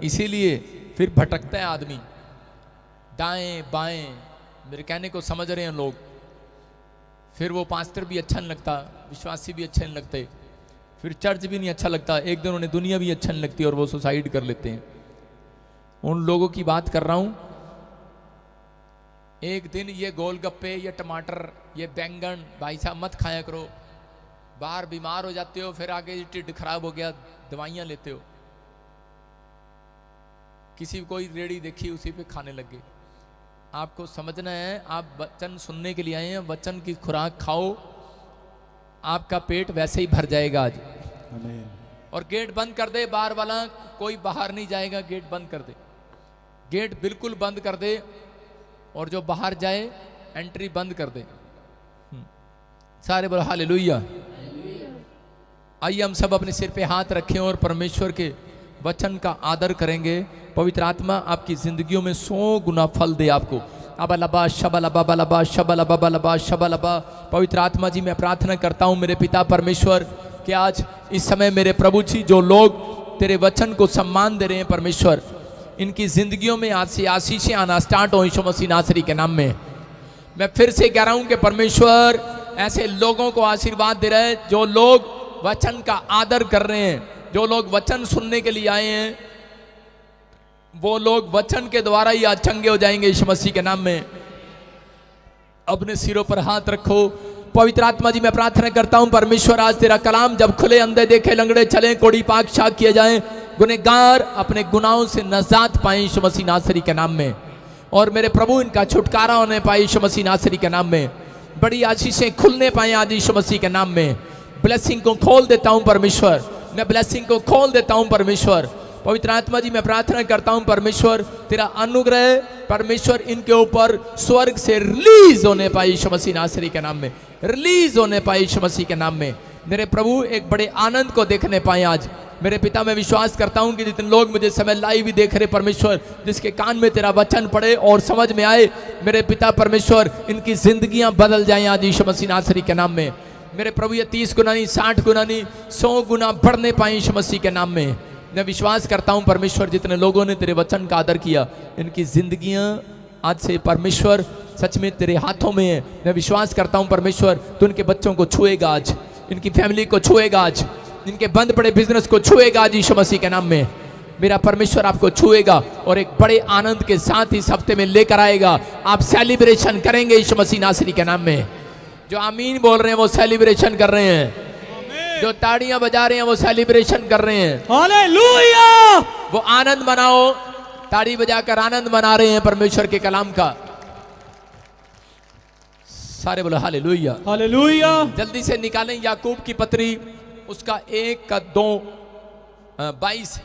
इसीलिए फिर भटकता है आदमी, दाएं बाएं, मेरे कहने को समझ रहे हैं लोग। फिर वो पास्टर भी अच्छा नहीं लगता, विश्वासी भी अच्छे नहीं लगते, फिर चर्च भी नहीं अच्छा लगता, एक दिन उन्हें दुनिया भी अच्छा नहीं लगती और वो सुसाइड कर लेते हैं। उन लोगों की बात कर रहा हूं। एक दिन ये गोलगप्पे, ये टमाटर, ये बैंगन भाई साहब मत खाया करो, बाहर बीमार हो जाते हो, फिर आगे टिड्ड खराब हो गया, दवाइयां लेते हो। किसी कोई रेड़ी देखी उसी पे खाने लग गए। आपको समझना है, आप वचन सुनने के लिए आए हैं, वचन की खुराक खाओ, आपका पेट वैसे ही भर जाएगा आज। आमीन। और गेट बंद कर दे, बाहर वाला कोई बाहर नहीं जाएगा, गेट बंद कर दे, गेट बिल्कुल बंद कर दे, और जो बाहर जाए एंट्री बंद कर दे। सारे बोलो हालेलुया। आइए हम सब अपने सिर पे हाथ रखें और परमेश्वर के वचन का आदर करेंगे। पवित्र आत्मा आपकी जिंदगियों में 100 गुना फल दे आपको। अबलबा शबलबा बलबा शबलबा बलबा शबलबा। पवित्र आत्मा जी मैं प्रार्थना करता हूँ मेरे पिता परमेश्वर कि आज इस समय मेरे प्रभु जी जो लोग तेरे वचन को सम्मान दे रहे हैं परमेश्वर, इनकी जिंदगियों में आज से आशीषें आना स्टार्ट हो यीशु मसीह नासरी के नाम में। मैं फिर से कह रहा हूं कि परमेश्वर ऐसे लोगों को आशीर्वाद दे रहे हैं जो लोग वचन का आदर कर रहे हैं, जो लोग वचन सुनने के लिए आए हैं, वो लोग वचन के द्वारा ही आज चंगे हो जाएंगे यीशु मसीह के नाम में। अपने सिरों पर हाथ रखो। पवित्र आत्मा जी मैं प्रार्थना करता हूं परमेश्वर आज तेरा कलाम जब खुले, अंधे देखे, लंगड़े चले, कोड़ी पाक शाक किए जाएं, गुनहगार अपने गुनाहों से नजात पाए यीशु मसीह नासरी के नाम में, और मेरे प्रभु इनका छुटकारा होने पाए यीशु मसीह नासरी के नाम में। बड़ी आशीषें खुलने पाए आज यीशु मसीह के नाम में। ब्लेसिंग को खोल देता हूं परमेश्वर, मैं ब्लेसिंग को खोल देता हूं परमेश्वर। पवित्र आत्मा जी मैं प्रार्थना करता हूं परमेश्वर तेरा अनुग्रह परमेश्वर इनके ऊपर स्वर्ग से रिलीज होने पाए यीशु मसीह नासरी के नाम में, रिलीज होने पाए यीशु मसीह के नाम में। मेरे प्रभु एक बड़े आनंद को देखने पाए आज। मेरे पिता मैं विश्वास करता हूं कि जितने लोग मुझे समय लाइव भी देख रहे परमेश्वर, जिसके कान में तेरा वचन पड़े और समझ में आए, मेरे पिता परमेश्वर इनकी जिंदगियां बदल जाएं आज यीशु मसीह नासरी के नाम में। मेरे प्रभु ये 30 गुना नहीं, 60 गुना नहीं, 100 गुना बढ़ने पाए यीशु मसीह के नाम में। मैं विश्वास करता हूं परमेश्वर जितने लोगों ने तेरे वचन का आदर किया, इनकी जिंदगियां आज से परमेश्वर सच में तेरे हाथों में है। मैं विश्वास करता हूं परमेश्वर तू इनके बच्चों को छुएगा आज, इनकी फैमिली को छुएगा आज, इनके बंद पड़े बिजनेस को छुएगा आज यीशु मसीह के नाम में। मेरा परमेश्वर आपको छुएगा और एक बड़े आनंद के साथ इस हफ्ते में लेकर आएगा। आप सेलिब्रेशन करेंगे यीशु मसीह नासरी के नाम में। जो आमीन बोल रहे हैं वो सेलिब्रेशन कर रहे हैं, जो ताड़ियां बजा रहे हैं वो सेलिब्रेशन कर रहे हैं। हालेलुया। वो आनंद मनाओ, ताड़ी बजाकर आनंद मना रहे हैं परमेश्वर के कलाम का। सारे बोलो हालेलुया। हालेलुया। जल्दी से निकालें याकूब की पत्री, उसका 1-2-22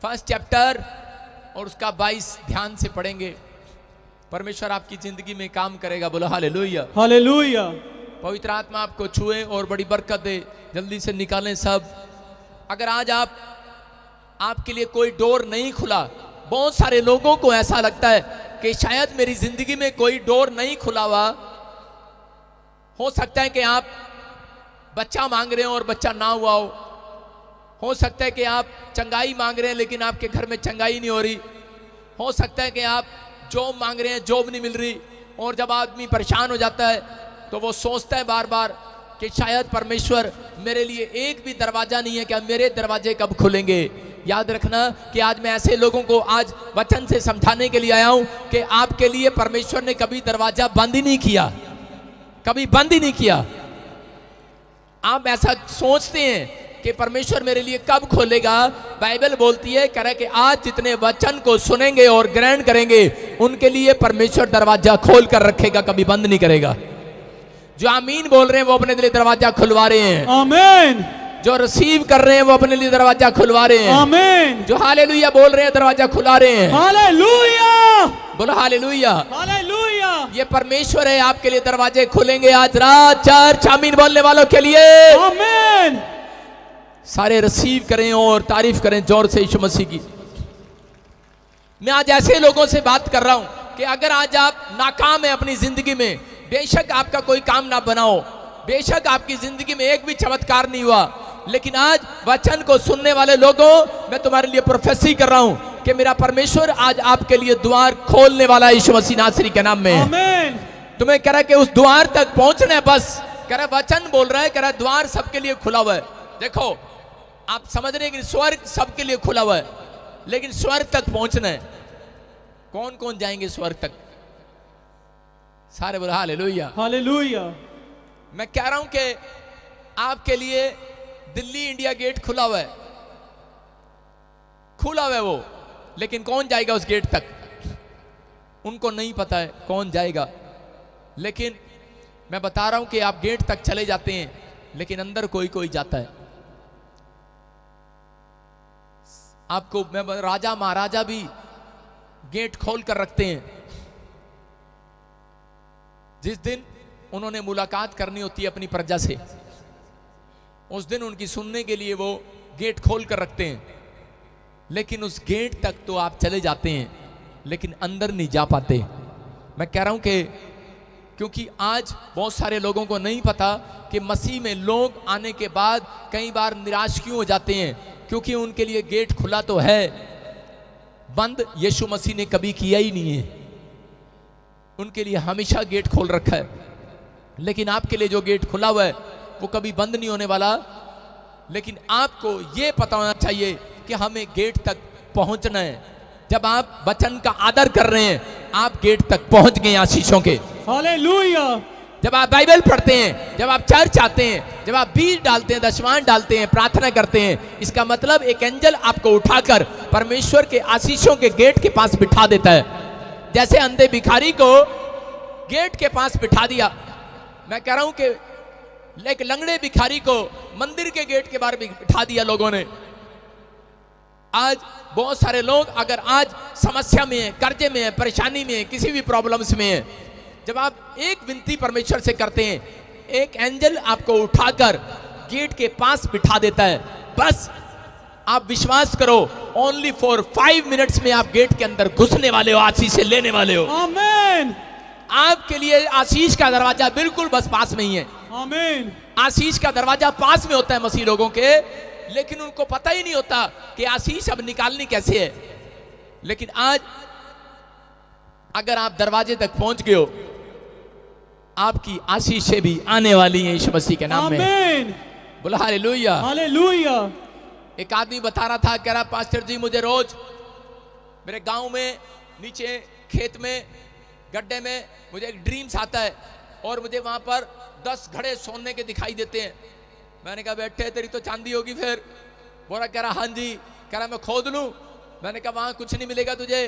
फर्स्ट चैप्टर और उसका 22 ध्यान से पढ़ेंगे। परमेश्वर आपकी जिंदगी में काम करेगा। बोलो हालेलुया। हालेलुया। पवित्र आत्मा आपको छुए और बड़ी बरकत दे। जल्दी से निकालें सब। अगर आज आपके लिए कोई डोर नहीं खुला, बहुत सारे लोगों को ऐसा लगता है कि शायद मेरी जिंदगी में कोई डोर नहीं खुला हुआ। हो सकता है कि आप बच्चा मांग रहे हो और बच्चा ना हुआ हो सकता है कि आप चंगाई मांग रहे हैं लेकिन आपके घर में चंगाई नहीं हो रही। हो सकता है कि आप जॉब मांग रहे हैं, जॉब नहीं मिल रही, और जब आदमी परेशान हो जाता है तो वो सोचता है बार बार कि शायद परमेश्वर मेरे लिए एक भी दरवाजा नहीं है, क्या मेरे दरवाजे कब खुलेंगे। याद रखना कि आज मैं ऐसे लोगों को आज वचन से समझाने के लिए आया हूं कि आपके लिए परमेश्वर ने कभी दरवाजा बंद ही नहीं किया, कभी बंद ही नहीं किया। आप ऐसा सोचते हैं कि परमेश्वर मेरे लिए कब खोलेगा। बाइबल बोलती है करे कि आज जितने वचन को सुनेंगे और ग्रहण करेंगे उनके लिए परमेश्वर दरवाजा खोल कर रखेगा, कभी बंद नहीं करेगा। जो आमीन बोल रहे हैं वो अपने लिए दरवाजा खुलवा रहे हैं। आमीन। जो रिसीव कर रहे हैं वो अपने लिए दरवाजा खुलवा रहे हैं। आमीन। जो हालेलुया बोल रहे हैं दरवाजा खुला रहे हैं। हालेलुया। बोलो हालेलुया। हालेलुया। ये परमेश्वर है, आपके लिए दरवाजे खुलेंगे आज रात। चर्च आमीन बोलने वालों के लिए आमीन। सारे रिसीव करें और तारीफ करें जोर से यीशु मसीह की। मैं आज ऐसे लोगों से बात कर रहा हूं कि अगर आज आप नाकाम है अपनी जिंदगी में, बेशक आपका कोई काम ना बनाओ, बेशक आपकी जिंदगी में एक भी चमत्कार नहीं हुआ, लेकिन आज वचन को सुनने वाले लोगों, मैं तुम्हारे लिए प्रोफेसी कर रहा हूं कि मेरा परमेश्वर आज आपके लिए द्वार खोलने वाला है यीशु मसीह नासरी के नाम में। आमीन। तुम्हें कह रहा है कि उस द्वार तक पहुंचना है, बस कह रहा है, वचन बोल रहा है, कह रहा है द्वार सबके लिए खुला हुआ है। देखो आप समझ रहे हैं कि स्वर्ग सबके लिए खुला हुआ है, लेकिन स्वर्ग तक पहुंचना है। कौन कौन जाएंगे स्वर्ग तक? सारे बोले हालेलुया। हालेलुया। मैं कह रहा हूं कि आपके लिए दिल्ली इंडिया गेट खुला हुआ है, खुला हुआ है वो, लेकिन कौन जाएगा उस गेट तक? उनको नहीं पता है कौन जाएगा। लेकिन मैं बता रहा हूं कि आप गेट तक चले जाते हैं, लेकिन अंदर कोई कोई जाता है। आपको मैं राजा महाराजा भी गेट खोल कर रखते हैं। जिस दिन उन्होंने मुलाकात करनी होती है अपनी प्रजा से, उस दिन उनकी सुनने के लिए वो गेट खोल कर रखते हैं। लेकिन उस गेट तक तो आप चले जाते हैं, लेकिन अंदर नहीं जा पाते। मैं कह रहा हूं कि क्योंकि आज बहुत सारे लोगों को नहीं पता कि मसीह में लोग आने के बाद कई बार निराश क्यों हो जाते हैं, क्योंकि उनके लिए गेट खुला तो है, बंद यीशु मसीह ने कभी किया ही नहीं है। उनके लिए हमेशा गेट खोल रखा है, लेकिन आपके लिए जो गेट खुला हुआ है वो कभी बंद नहीं होने वाला। लेकिन आपको ये पता होना चाहिए कि हमें गेट तक पहुंचना है। जब आप वचन का आदर कर रहे हैं, आप गेट तक पहुंच गए आशीषों के। हालेलुया। जब आप बाइबल पढ़ते हैं, जब आप चर्च आते हैं, जब आप बीज डालते हैं, दशमांश डालते हैं, प्रार्थना करते हैं, इसका मतलब एक एंजल आपको उठाकर परमेश्वर के आशीषों के गेट के पास बिठा देता है। जैसे अंधे भिखारी को गेट के पास बिठा दिया। मैं कह रहा हूं कि एक लंगड़े भिखारी को मंदिर के गेट के बाहर बिठा दिया लोगों ने। आज बहुत सारे लोग अगर आज समस्या में है, कर्जे में है, परेशानी में है, किसी भी प्रॉब्लम्स में है, जब आप एक विनती परमेश्वर से करते हैं, एक एंजल आपको उठाकर गेट के पास बिठा देता है। बस आप विश्वास करो, ओनली फॉर 5 मिनट्स में आप गेट के अंदर घुसने वाले हो, आशीष से लेने वाले हो। आमीन। आपके लिए आशीष का दरवाजा बिल्कुल बस पास में ही है। आमीन। आशीष का दरवाजा पास में होता है मसीह लोगों के, लेकिन उनको पता ही नहीं होता कि आशीष अब निकालनी कैसे है। लेकिन आज अगर आप दरवाजे तक पहुंच गए हो, आपकी आशीषें भी आने वाली हैं यीशु मसीह के नाम में। आमीन। बोला हालेलुया। हालेलुया। एक आदमी बता रहा था, कह रहा पास्टर जी मुझे रोज मेरे गांव में नीचे खेत में गड्ढे में मुझे एक ड्रीम्स आता है और मुझे वहां पर 10 घड़े सोने के दिखाई देते हैं। मैंने कहा बेटे तेरी तो चांदी होगी फिर। बोला कह रहा हाँ जी। कह रहा मैं खोद लूं। मैंने कहा वहां कुछ नहीं मिलेगा तुझे।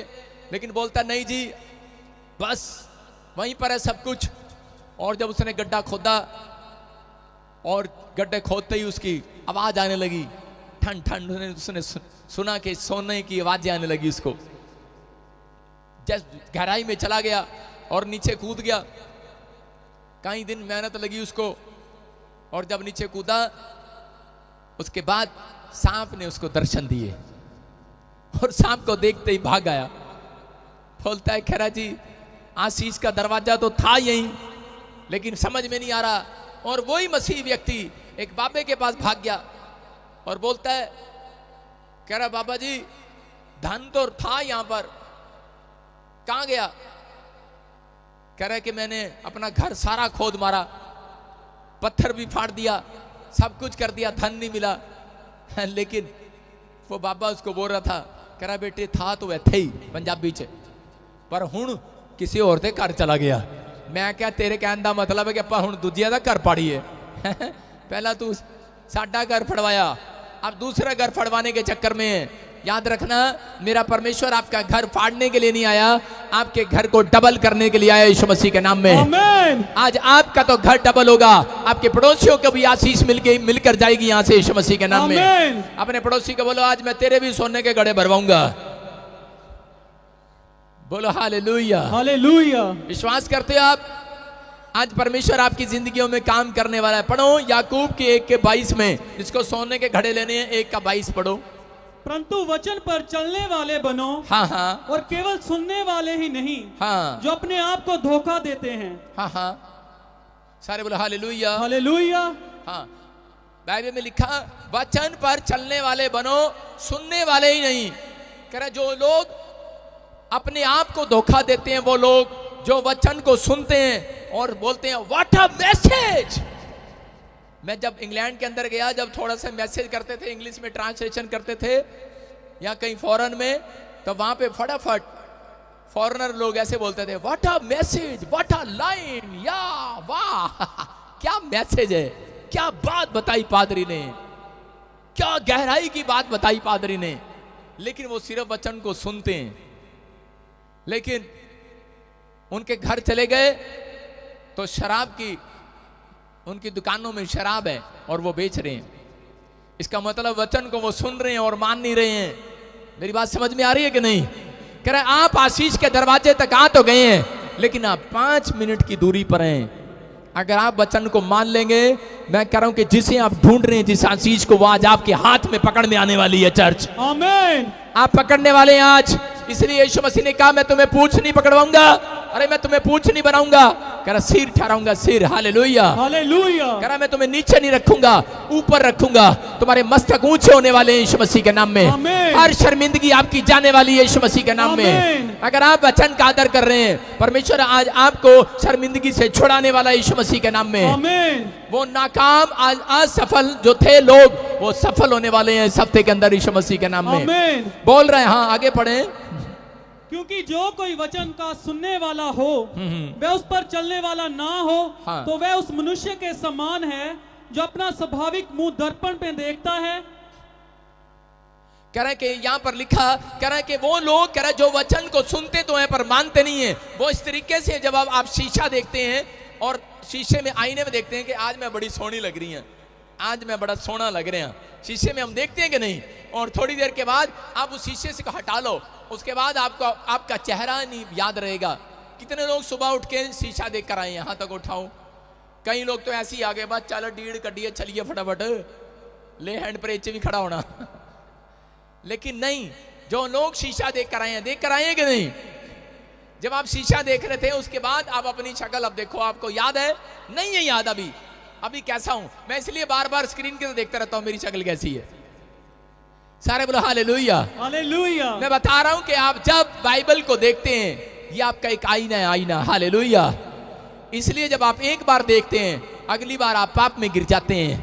लेकिन बोलता नहीं जी बस वहीं पर है सब कुछ। और जब उसने गड्ढा खोदा और गड्ढे खोदते ही उसकी आवाज आने लगी, ठन ठन। उसने सुना कि सोने की आवाजें आने लगी उसको। जैसे गहराई में चला गया और नीचे कूद गया। कई दिन मेहनत लगी उसको, और जब नीचे कूदा उसके बाद सांप ने उसको दर्शन दिए और सांप को देखते ही भाग आया। बोलता है खैरा जी आशीष का दरवाजा तो था यहीं, लेकिन समझ में नहीं आ रहा। और वही मसीह व्यक्ति एक बाबे के पास भाग गया और बोलता है कह रहा बाबा जी धन तो था यहां पर, कहां गया? कह रहा है कि मैंने अपना घर सारा खोद मारा, पत्थर भी फाड़ दिया, सब कुछ कर दिया, धन नहीं मिला। लेकिन वो बाबा उसको बोल रहा था, कह रहा बेटे था तो वैसे ही पंजाबी च, पर हुण किसी और दे घर चला गया। मैं क्या तेरे कहने का मतलब है कि ਆਪਾਂ ਹੁਣ ਦੂਜਿਆਂ ਦਾ घर पाड़ीए। पहला तू साडा घर फड़वाया, अब दूसरा घर फड़वाने के चक्कर में। याद रखना मेरा परमेश्वर आपका घर फाड़ने के लिए नहीं आया, आपके घर को डबल करने के लिए आया यीशु मसीह के नाम में। आमीन। आज आपका तो घर डबल होगा, आपके पड़ोसियों को भी आशीष मिलकर जाएगी यहां से यीशु मसीह के नाम में। आमीन। अपने पड़ोसी को बोलो आज मैं तेरे भी सोने के घड़े भरवाऊंगा। बोलो हालेलुया। हालेलुया। विश्वास करते हो आप? आज परमेश्वर आपकी जिंदगियों में काम करने वाला है। पढ़ो याकूब के 1:22 में, जिसको सोने के घड़े लेने हैं 1:22 पढ़ो। परंतु वचन पर चलने वाले बनो, हाँ हाँ और केवल सुनने वाले ही नहीं, हाँ जो अपने आप को धोखा देते हैं। हाँ हाँ सारे बोलो हालेलुया। हालेलुया। हाँ बाइबल में लिखा वचन पर चलने वाले बनो, सुनने वाले ही नहीं। कह रहे जो लोग अपने आप को धोखा देते हैं, वो लोग जो वचन को सुनते हैं और बोलते हैं व्हाट अ मैसेज। मैं जब इंग्लैंड के अंदर गया, जब थोड़ा सा मैसेज करते थे, इंग्लिश में ट्रांसलेशन करते थे या कहीं फॉरेन में, तो वहां पे फटाफट फॉरेनर लोग ऐसे बोलते थे what a message, what a line, या वाह क्या मैसेज है, क्या बात बताई पादरी ने, क्या गहराई की बात बताई पादरी ने। लेकिन वो सिर्फ वचन को सुनते हैं, लेकिन उनके घर चले गए तो शराब की, उनकी दुकानों में शराब है और वो बेच रहे हैं। इसका मतलब वचन को वो सुन रहे हैं और मान नहीं रहे हैं। मेरी बात समझ में आ रही है कि नहीं? कह रहे आप आशीष के दरवाजे तक आ तो गए हैं, लेकिन आप 5 मिनट की दूरी पर हैं। अगर आप वचन को मान लेंगे, मैं कह रहा हूं कि जिसे आप ढूंढ रहे हैं, जिस आशीष को, वो आज आपके हाथ में पकड़ में आने वाली है। चर्च आमीन। आप पकड़ने वाले हैं आज। इसलिए यीशु मसीह ने कहा मैं तुम्हें पूंछ नहीं पकड़वाऊंगा, अरे मैं तुम्हें पूंछ नहीं बनाऊंगा, कह रहा सिर ठहराऊंगा, सिर। Hallelujah, hallelujah. कह रहा मैं तुम्हें नीचे नहीं रखूंगा, ऊपर रखूंगा। तुम्हारे मस्तक ऊंचे होने वाले हैं यीशु मसीह के नाम में। आमीन। हर शर्मिंदगी आपकी जाने वाली है यीशु मसीह के नाम में। आमीन। अगर आप वचन का आदर कर रहे हैं, परमेश्वर आज आपको शर्मिंदगी से छुड़ाने वाला है यीशु मसीह के नाम में। आमीन। वो नाकाम आज असफल जो थे लोग, वो सफल होने वाले हैं इस हफ्ते के अंदर यीशु मसीह के नाम में। आमीन। बोल रहे हैं। हाँ आगे पढ़े। क्योंकि जो कोई वचन का सुनने वाला हो वह उस पर चलने वाला ना हो, हाँ। तो वह उस मनुष्य के समान है जो अपना स्वाभाविक मुंह दर्पण पे देखता है। कह रहे कि यहां पर लिखा, कह रहे कि वो लोग, कह रहे जो वचन को सुनते तो हैं पर मानते नहीं है। वो इस तरीके से जब आप शीशा देखते हैं और शीशे में, आईने में देखते हैं कि आज मैं बड़ी सोहनी लग रही हैं, आज मैं बड़ा सोना लग रहे हैं, शीशे में हम देखते हैं कि नहीं। और थोड़ी देर के बाद आप उस शीशे से हटा लो, उसके बाद आपको आपका चेहरा नहीं याद रहेगा। कितने लोग सुबह उठ के शीशा देख कर आए, यहां तक उठाऊं। कई लोग तो ऐसे ही आगे बात, चलो डीड़ कटिए, चलिए फटाफट, ले हैंड प्रेच भी खड़ा होना। लेकिन नहीं, जो लोग शीशा देख कर आए हैं कि नहीं। जब आप शीशा देख रहे थे, उसके बाद आप अपनी शक्ल अब देखो, आपको याद है? नहीं है याद अभी कैसा हूं मैं। इसलिए बार बार स्क्रीन के तो देखता रहता हूं मेरी शक्ल कैसी है। सारे बोलो हालेलुया, हालेलुया। मैं बता रहा हूं कि आप जब बाइबल को देखते हैं, ये आपका एक आईना है, आईना। हालेलुया। इसलिए जब आप एक बार देखते हैं, अगली बार आप पाप में गिर जाते हैं।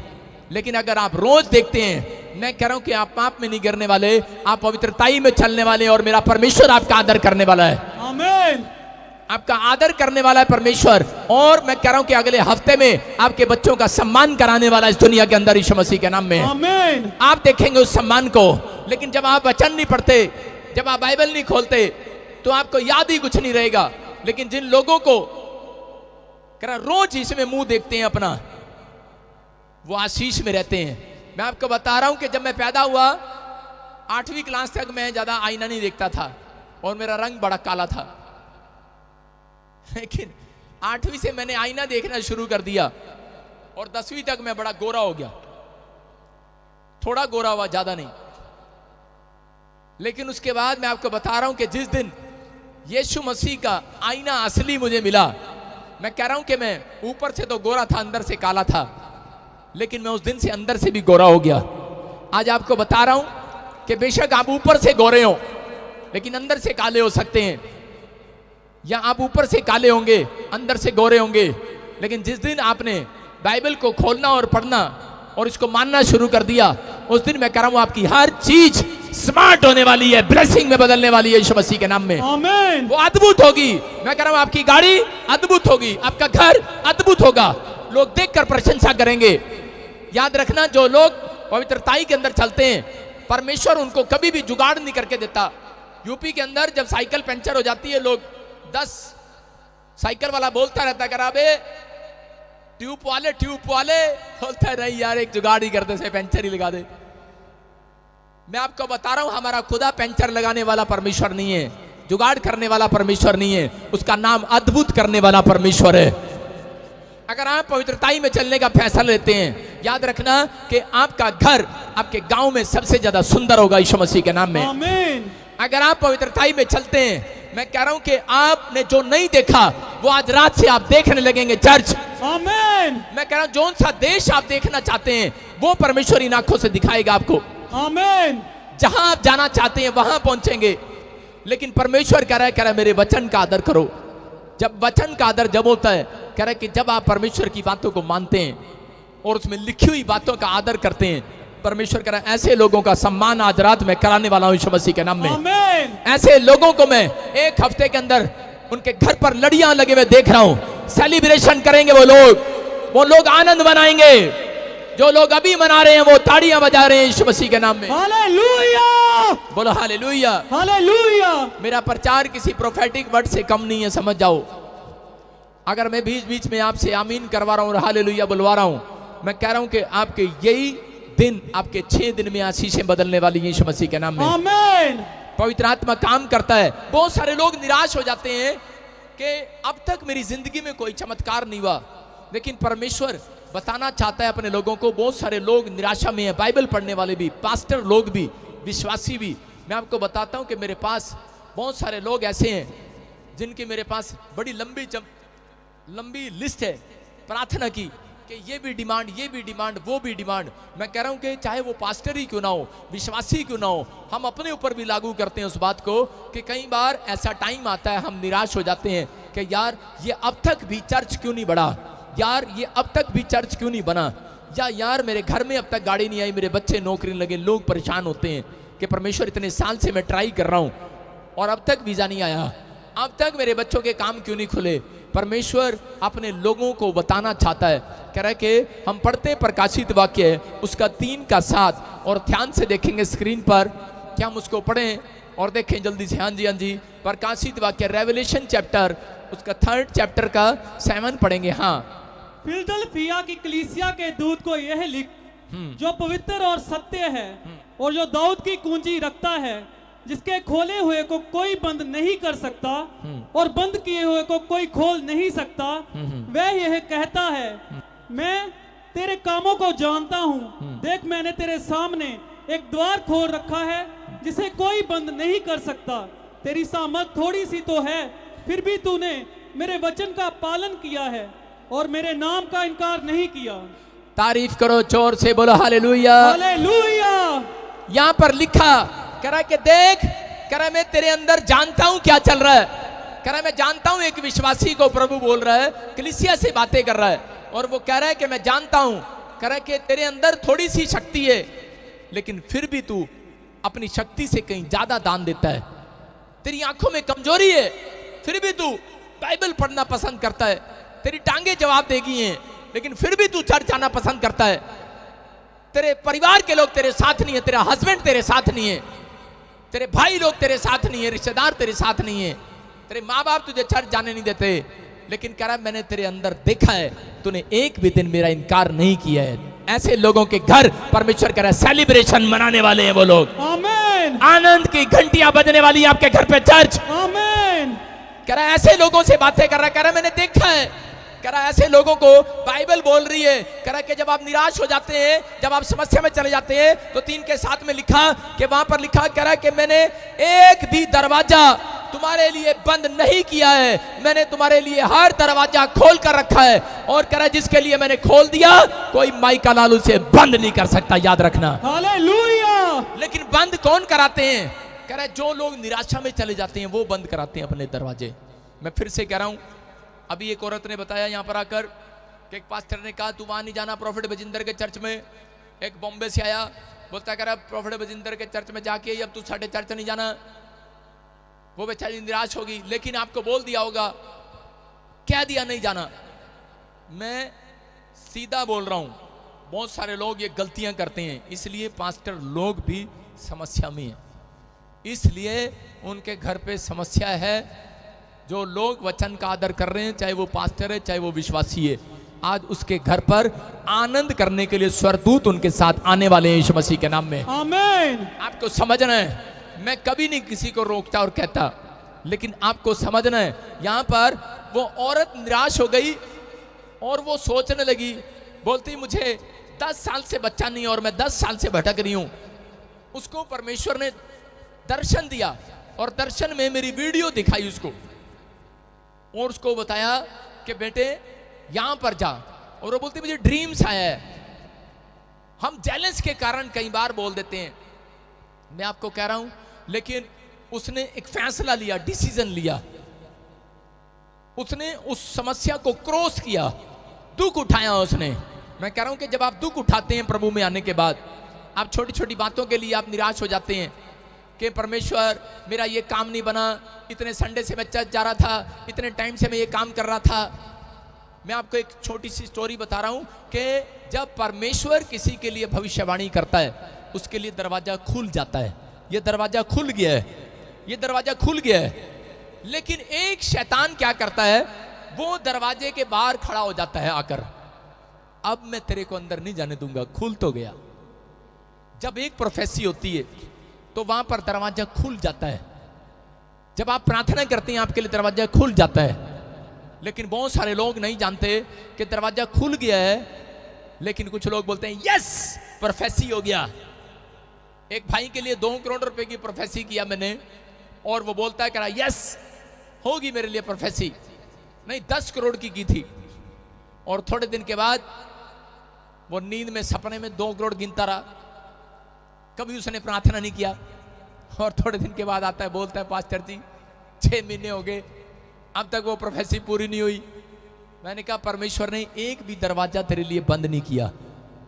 लेकिन अगर आप रोज देखते हैं, मैं कह रहा हूं कि आप पाप में नहीं गिरने वाले, आप पवित्रताई में चलने वाले, और मेरा परमेश्वर आपका आदर करने वाला है। आमीन। आपका आदर करने वाला है परमेश्वर। और मैं कह रहा हूं कि अगले हफ्ते में आपके बच्चों का सम्मान कराने वाला इस दुनिया के अंदर यीशु मसीह के नाम में। आमीन। आप देखेंगे उस सम्मान को। लेकिन जब आप वचन नहीं पढ़ते, जब आप बाइबल नहीं खोलते, तो आपको याद ही कुछ नहीं रहेगा। लेकिन जिन लोगों को कह रहा रोज इसमें मुंह देखते हैं अपना, वो आशीष में रहते हैं। मैं आपको बता रहा हूं कि जब मैं पैदा हुआ, 8वीं क्लास तक मैं ज्यादा आईना नहीं देखता था और मेरा रंग बड़ा काला था। लेकिन 8वीं से मैंने आईना देखना शुरू कर दिया और 10वीं तक मैं बड़ा गोरा हो गया। थोड़ा गोरा हुआ, ज्यादा नहीं। लेकिन उसके बाद मैं आपको बता रहा हूं कि जिस दिन यीशु मसीह का आईना असली मुझे मिला, मैं कह रहा हूं कि मैं ऊपर से तो गोरा था, अंदर से काला था। लेकिन मैं उस दिन से अंदर से भी गोरा हो गया। आज आपको बता रहा हूं कि बेशक आप ऊपर से गोरे हो, लेकिन अंदर से काले हो सकते हैं। या आप ऊपर से काले होंगे, अंदर से गोरे होंगे। लेकिन जिस दिन आपने बाइबल को खोलना और पढ़ना और इसको मानना शुरू कर दिया, उस दिन मैं कह रहा हूं आपकी हर चीज स्मार्ट होने वाली है, ब्लेसिंग में बदलने वाली है यीशु मसीह के नाम में। आमीन। वो अद्भुत होगी। मैं कह रहा हूं आपकी गाड़ी अद्भुत होगी, आपका घर अद्भुत होगा, लोग देखकर प्रशंसा करेंगे। याद रखना, जो लोग पवित्रताई के अंदर चलते हैं, परमेश्वर उनको कभी भी जुगाड़ नहीं करके देता। यूपी के अंदर जब साइकिल पंचर हो जाती है, लोग 10 साइकिल वाला बोलता रहता है, कराबे ट्यूब वाले बोलता है, नहीं यार एक जुगाड़ ही कर दे, से पंचर ही लगा दे। मैं आपको बता रहा हूं, हमारा खुदा पंचर लगाने वाला परमेश्वर नहीं है, जुगाड़ करने वाला परमेश्वर नहीं है, उसका नाम अद्भुत करने वाला परमेश्वर है। अगर आप पवित्रताई में चलने का फैसला लेते हैं, याद रखना कि आपका घर आपके गांव में सबसे ज्यादा सुंदर होगा यीशु मसीह के नाम में। आमीन। अगर आप पवित्रताई में चलते हैं, मैं कह रहा हूं कि आपने जो नहीं देखा वो आज रात से आप देखने लगेंगे। चर्च आमीन। मैं कह रहा हूं जोन सा देश आप देखना चाहते हैं वो परमेश्वर इन आंखों से दिखाएगा आपको। आमीन। जहां आप जाना चाहते हैं वहां पहुंचेंगे। लेकिन परमेश्वर कह रहा है मेरे वचन का आदर करो। जब वचन का आदर जब होता है, कह रहा है कि जब आप परमेश्वर की बातों को मानते हैं और उसमें लिखी हुई बातों का आदर करते हैं, परमेश्वर कह रहा है ऐसे लोगों का सम्मान आज रात में कराने वाला हूं यीशु मसीह के नाम में। आमीन। ऐसे लोगों को मैं एक हफ्ते के अंदर उनके घर पर लड़ियां लगे हुए देख रहा हूं। सेलिब्रेशन करेंगे वो लोग आनंद मनाएंगे। जो लोग अभी मना रहे हैं वो ताड़ियां बजा रहे हैं यीशु मसीह के नाम में। हालेलुया। बोलो हालेलुया। हालेलुया। मेरा प्रचार किसी प्रोफेटिक वर्ड से कम नहीं है, समझ जाओ। अगर मैं बीच बीच में आपसे आमीन करवा रहा हूं और हालेलुया बुलवा रहा हूं, मैं कह रहा हूं कि आपके यही दिन, आपके 6 दिन में आशीषें बदलने वाली हैं यीशु मसीह के नाम में। आमीन। पवित्र आत्मा काम करता है। बहुत सारे लोग निराश हो जाते हैं कि अब तक मेरी जिंदगी में कोई चमत्कार नहीं हुआ, लेकिन परमेश्वर बताना चाहता है अपने लोगों को। बहुत सारे लोग निराशा में हैं, बाइबल पढ़ने वाले भी, पास्टर लोग भी, विश्वासी भी। मैं आपको बताता हूं कि मेरे पास बहुत सारे लोग ऐसे हैं जिनकी मेरे पास बड़ी लंबी लिस्ट है प्रार्थना की कि ये भी डिमांड, वो भी डिमांड। मैं कह रहा हूं कि चाहे वो पास्टर ही क्यों ना हो, विश्वासी क्यों ना हो, हम अपने ऊपर भी लागू करते हैं उस बात को कि कई बार ऐसा टाइम आता है हम निराश हो जाते हैं कि यार ये अब तक भी चर्च क्यों नहीं बढ़ा, यार ये अब तक भी चर्च क्यों नहीं बना, या यार मेरे घर में अब तक गाड़ी नहीं आई, मेरे बच्चे नौकरी नहीं लगे। लोग परेशान होते हैं कि परमेश्वर इतने साल से मैं ट्राई कर रहा हूं और अब तक वीजा नहीं आया, अब तक मेरे बच्चों के काम क्यों नहीं खुले। परमेश्वर अपने लोगों को बताना चाहता है। कह रहा है कि हम पढ़ते प्रकाशित वाक्य उसका 3 का 7 और ध्यान से देखेंगे स्क्रीन पर। क्या हम उसको पढ़ें और देखें जल्दी से? हाँ जी। प्रकाशित वाक्य रेवलेशन चैप्टर उसका 3rd चैप्टर का 7 पढ़ेंगे। हाँ। फिलदल्फिया की कलीसिया के दूत को यह लिख, जो पवित्र और सत्य है और जो दाऊद की कुंजी रखता है, जिसके खोले हुए को कोई बंद नहीं कर सकता और बंद किए हुए को कोई खोल नहीं सकता, वह यह कहता है, मैं तेरे कामों को जानता हूँ। देख मैंने तेरे सामने एक द्वार खोल रखा है जिसे कोई बंद नहीं कर सकता। तेरी सामर्थ थोड़ी सी तो है, फिर भी तूने मेरे वचन का पालन किया है और मेरे नाम का इनकार नहीं किया। तारीफ करो जोर से, बोलो हालेलुया। हालेलुया। यहां पर लिखा, कह रहा है कि देख, कह रहा है मैं तेरे अंदर जानता हूं क्या चल रहा है। कह रहा है मैं जानता हूं, एक विश्वासी को प्रभु बोल रहा है, कलीसिया से बातें कर रहा है और वो कह रहा है कि मैं जानता हूं, कह रहा है कि तेरे अंदर थोड़ी सी शक्ति है, लेकिन फिर भी तू अपनी शक्ति से कहीं ज्यादा दान देता है। तेरी आंखों में कमजोरी है, फिर भी तू बाइबल पढ़ना पसंद करता है। तेरी टांगे जवाब देगी हैं, लेकिन फिर भी तू चर्च आना पसंद करता है। तेरे परिवार के लोग तेरे साथ नहीं है, तेरा हस्बैंड तेरे साथ नहीं है, तेरे भाई लोग तेरे साथ नहीं है, रिश्तेदार तेरे साथ नहीं है, तेरे माँ बाप तुझे चर्च जाने नहीं देते, लेकिन कह रहा है मैंने तेरे अंदर देखा है, तूने एक भी दिन मेरा इनकार नहीं किया है। ऐसे लोगों के घर परमेश्वर कह रहा है सेलिब्रेशन मनाने वाले हैं वो लोग। आमीन। आनंद की घंटियां बजने वाली है आपके घर पे चर्च। आमीन। कह रहा है ऐसे लोगों से बातें कर रहा है, कह रहा है मैंने देखा है, कह रहा है ऐसे लोगों को बाइबल बोल रही है। कह रहा है कि जब आप निराश हो जाते हैं, जब आप समस्या में चले जाते हैं, तो 3 के 7 में लिखा कि वहां पर लिखा, कह रहा है कि मैंने एक भी दरवाजा तुम्हारे लिए बंद नहीं किया है, मैंने तुम्हारे लिए हर दरवाजा खोल कर रखा है, और कह रहा है जिसके लिए मैंने खोल दिया कोई माई का लाल उसे बंद नहीं कर सकता, याद रखना। हालेलुया। लेकिन बंद कौन कराते हैं? कह रहा है जो लोग निराशा में चले जाते हैं वो बंद कराते हैं अपने दरवाजे। मैं फिर से कह रहा हूं, अभी एक औरत ने बताया यहां पर आकर कि एक पास्टर ने कहा तू वहां नहीं जाना प्रॉफिट बजिंदर के चर्च में। एक बॉम्बे से आया, बोलता कह रहा प्रॉफिट बजिंदर के चर्च में जाके अब तू साढ़े चर्च नहीं जाना। वो बेचारी निराश होगी, लेकिन आपको बोल दिया होगा, कह दिया नहीं जाना। मैं सीधा बोल रहा हूं, बहुत सारे लोग ये गलतियां करते हैं, इसलिए पास्टर लोग भी समस्या में हैं, इसलिए उनके घर पे समस्या है। जो लोग वचन का आदर कर रहे हैं, चाहे वो पास्टर है चाहे वो विश्वासी है, आज उसके घर पर आनंद करने के लिए स्वर्गदूत उनके साथ आने वाले हैं यीशु मसीह के नाम में। आमीन। आपको समझना है, मैं कभी नहीं किसी को रोकता और कहता, लेकिन आपको समझना है, यहां पर वो औरत निराश हो गई और वो सोचने लगी, बोलती मुझे 10 साल से बच्चा नहीं और मैं 10 साल से भटक रही हूं। उसको परमेश्वर ने दर्शन दिया और दर्शन में मेरी वीडियो दिखाई उसको, और उसको बताया कि बेटे यहां पर जा। और वो बोलती मुझे ड्रीम्स आया है। हम जेलस के कारण कई बार बोल देते हैं, मैं आपको कह रहा हूं, लेकिन उसने एक फैसला लिया, डिसीजन लिया, उसने उस समस्या को क्रॉस किया, दुख उठाया उसने। मैं कह रहा हूं कि जब आप दुख उठाते हैं प्रभु में आने के बाद, आप छोटी छोटी बातों के लिए आप निराश हो जाते हैं कि परमेश्वर मेरा ये काम नहीं बना, इतने संडे से मैं चर्च जा रहा था, इतने टाइम से मैं ये काम कर रहा था। मैं आपको एक छोटी सी स्टोरी बता रहा हूं कि जब परमेश्वर किसी के लिए भविष्यवाणी करता है, उसके लिए दरवाजा खुल जाता है। ये दरवाजा खुल गया है, ये दरवाजा खुल गया है। लेकिन एक शैतान क्या करता है, वो दरवाजे के बाहर खड़ा हो जाता है आकर, अब मैं तेरे को अंदर नहीं जाने दूंगा, खुल तो गया। जब एक प्रोफेसी होती है तो वहां पर दरवाजा खुल जाता है। जब आप प्रार्थना करते हैं आपके लिए दरवाजा खुल जाता है। लेकिन बहुत सारे लोग नहीं जानते कि दरवाजा खुल गया है, लेकिन कुछ लोग बोलते हैं यस प्रोफेसी हो गया। एक भाई के लिए 2 करोड़ रुपए की प्रोफेसी किया मैंने, और वो बोलता है कह रहा यस होगी मेरे लिए प्रोफेसी। नहीं, 10 करोड़ की थी। और थोड़े दिन के बाद वो नींद में सपने में 2 करोड़ गिनता रहा, कभी उसने प्रार्थना नहीं किया। और थोड़े दिन के बाद आता है, बोलता है पास्टर जी 6 महीने हो गए, अब तक वो प्रोफेसी पूरी नहीं हुई। मैंने कहा परमेश्वर ने एक भी दरवाजा तेरे लिए बंद नहीं किया,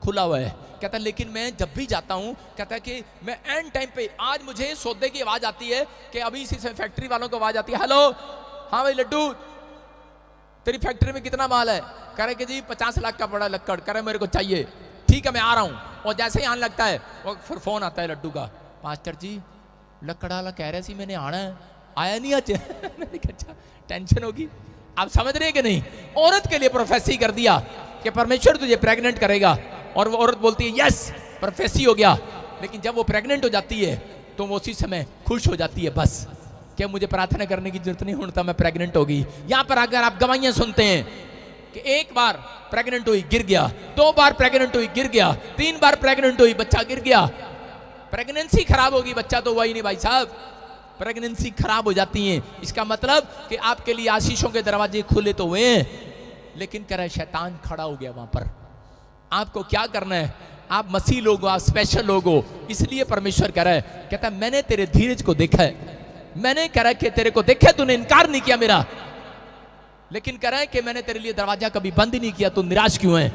खुला हुआ है। कहता है लेकिन मैं जब भी जाता हूं, कहता है कि मैं एंड टाइम पे, आज मुझे सौदे की आवाज आती है कि अभी इसी से फैक्ट्री वालों को आवाज आती है, हेलो हाँ भाई लड्डू तेरी फैक्ट्री में कितना माल है? कह रहे कि जी 50 लाख का पड़ा लक्कड़, कह रहे मेरे को चाहिए, ठीक है मैं आ रहा हूं। और जैसे ही आने लगता है वो फिर फोन आता है लड्डू का, पास्टर जी लक्कड़ वाला कह रहे सी मैंने आना है, आया नहीं आज। मैंने कहा अच्छा टेंशन होगी। आप समझ रहे कि नहीं? औरत के लिए प्रोफेसी कर दिया कि परमेश्वर तुझे प्रेग्नेंट करेगा, और वो औरत बोलती है यस प्रोफेसी हो गया। लेकिन जब वो प्रेग्नेंट हो जाती है तो वो उसी समय खुश हो जाती है, बस क्या मुझे प्रार्थना करने की जरूरत नहीं होता, मैं प्रेग्नेंट हो गई। यहां पर अगर आप गवाहियां सुनते हैं कि एक बार प्रेग्नेंट हुई गिर गया, 2 बार प्रेग्नेंट हुई गिर गया, 3 बार प्रेग्नेंट हुई बच्चा गिर गया, प्रेगनेंसी खराब होगी, बच्चा तो हुआ ही नहीं भाई साहब, प्रेगनेंसी खराब हो जाती है। इसका मतलब कि आपके लिए आशीषों के दरवाजे खुले तो हुए हैं, लेकिन कह रहा है शैतान खड़ा हो गया वहां पर। आपको क्या करना है? आप मसीह लोग हो, आप स्पेशल लोग हो, इसलिए परमेश्वर कह रहा है, कहता है मैंने तेरे धीरज को देखा है, मैंने कह रहा है कि तेरे को देखा है, तूने इनकार नहीं किया मेरा, लेकिन कह रहा है कि मैंने तेरे लिए दरवाजा कभी बंद ही नहीं किया, तू निराश क्यों है?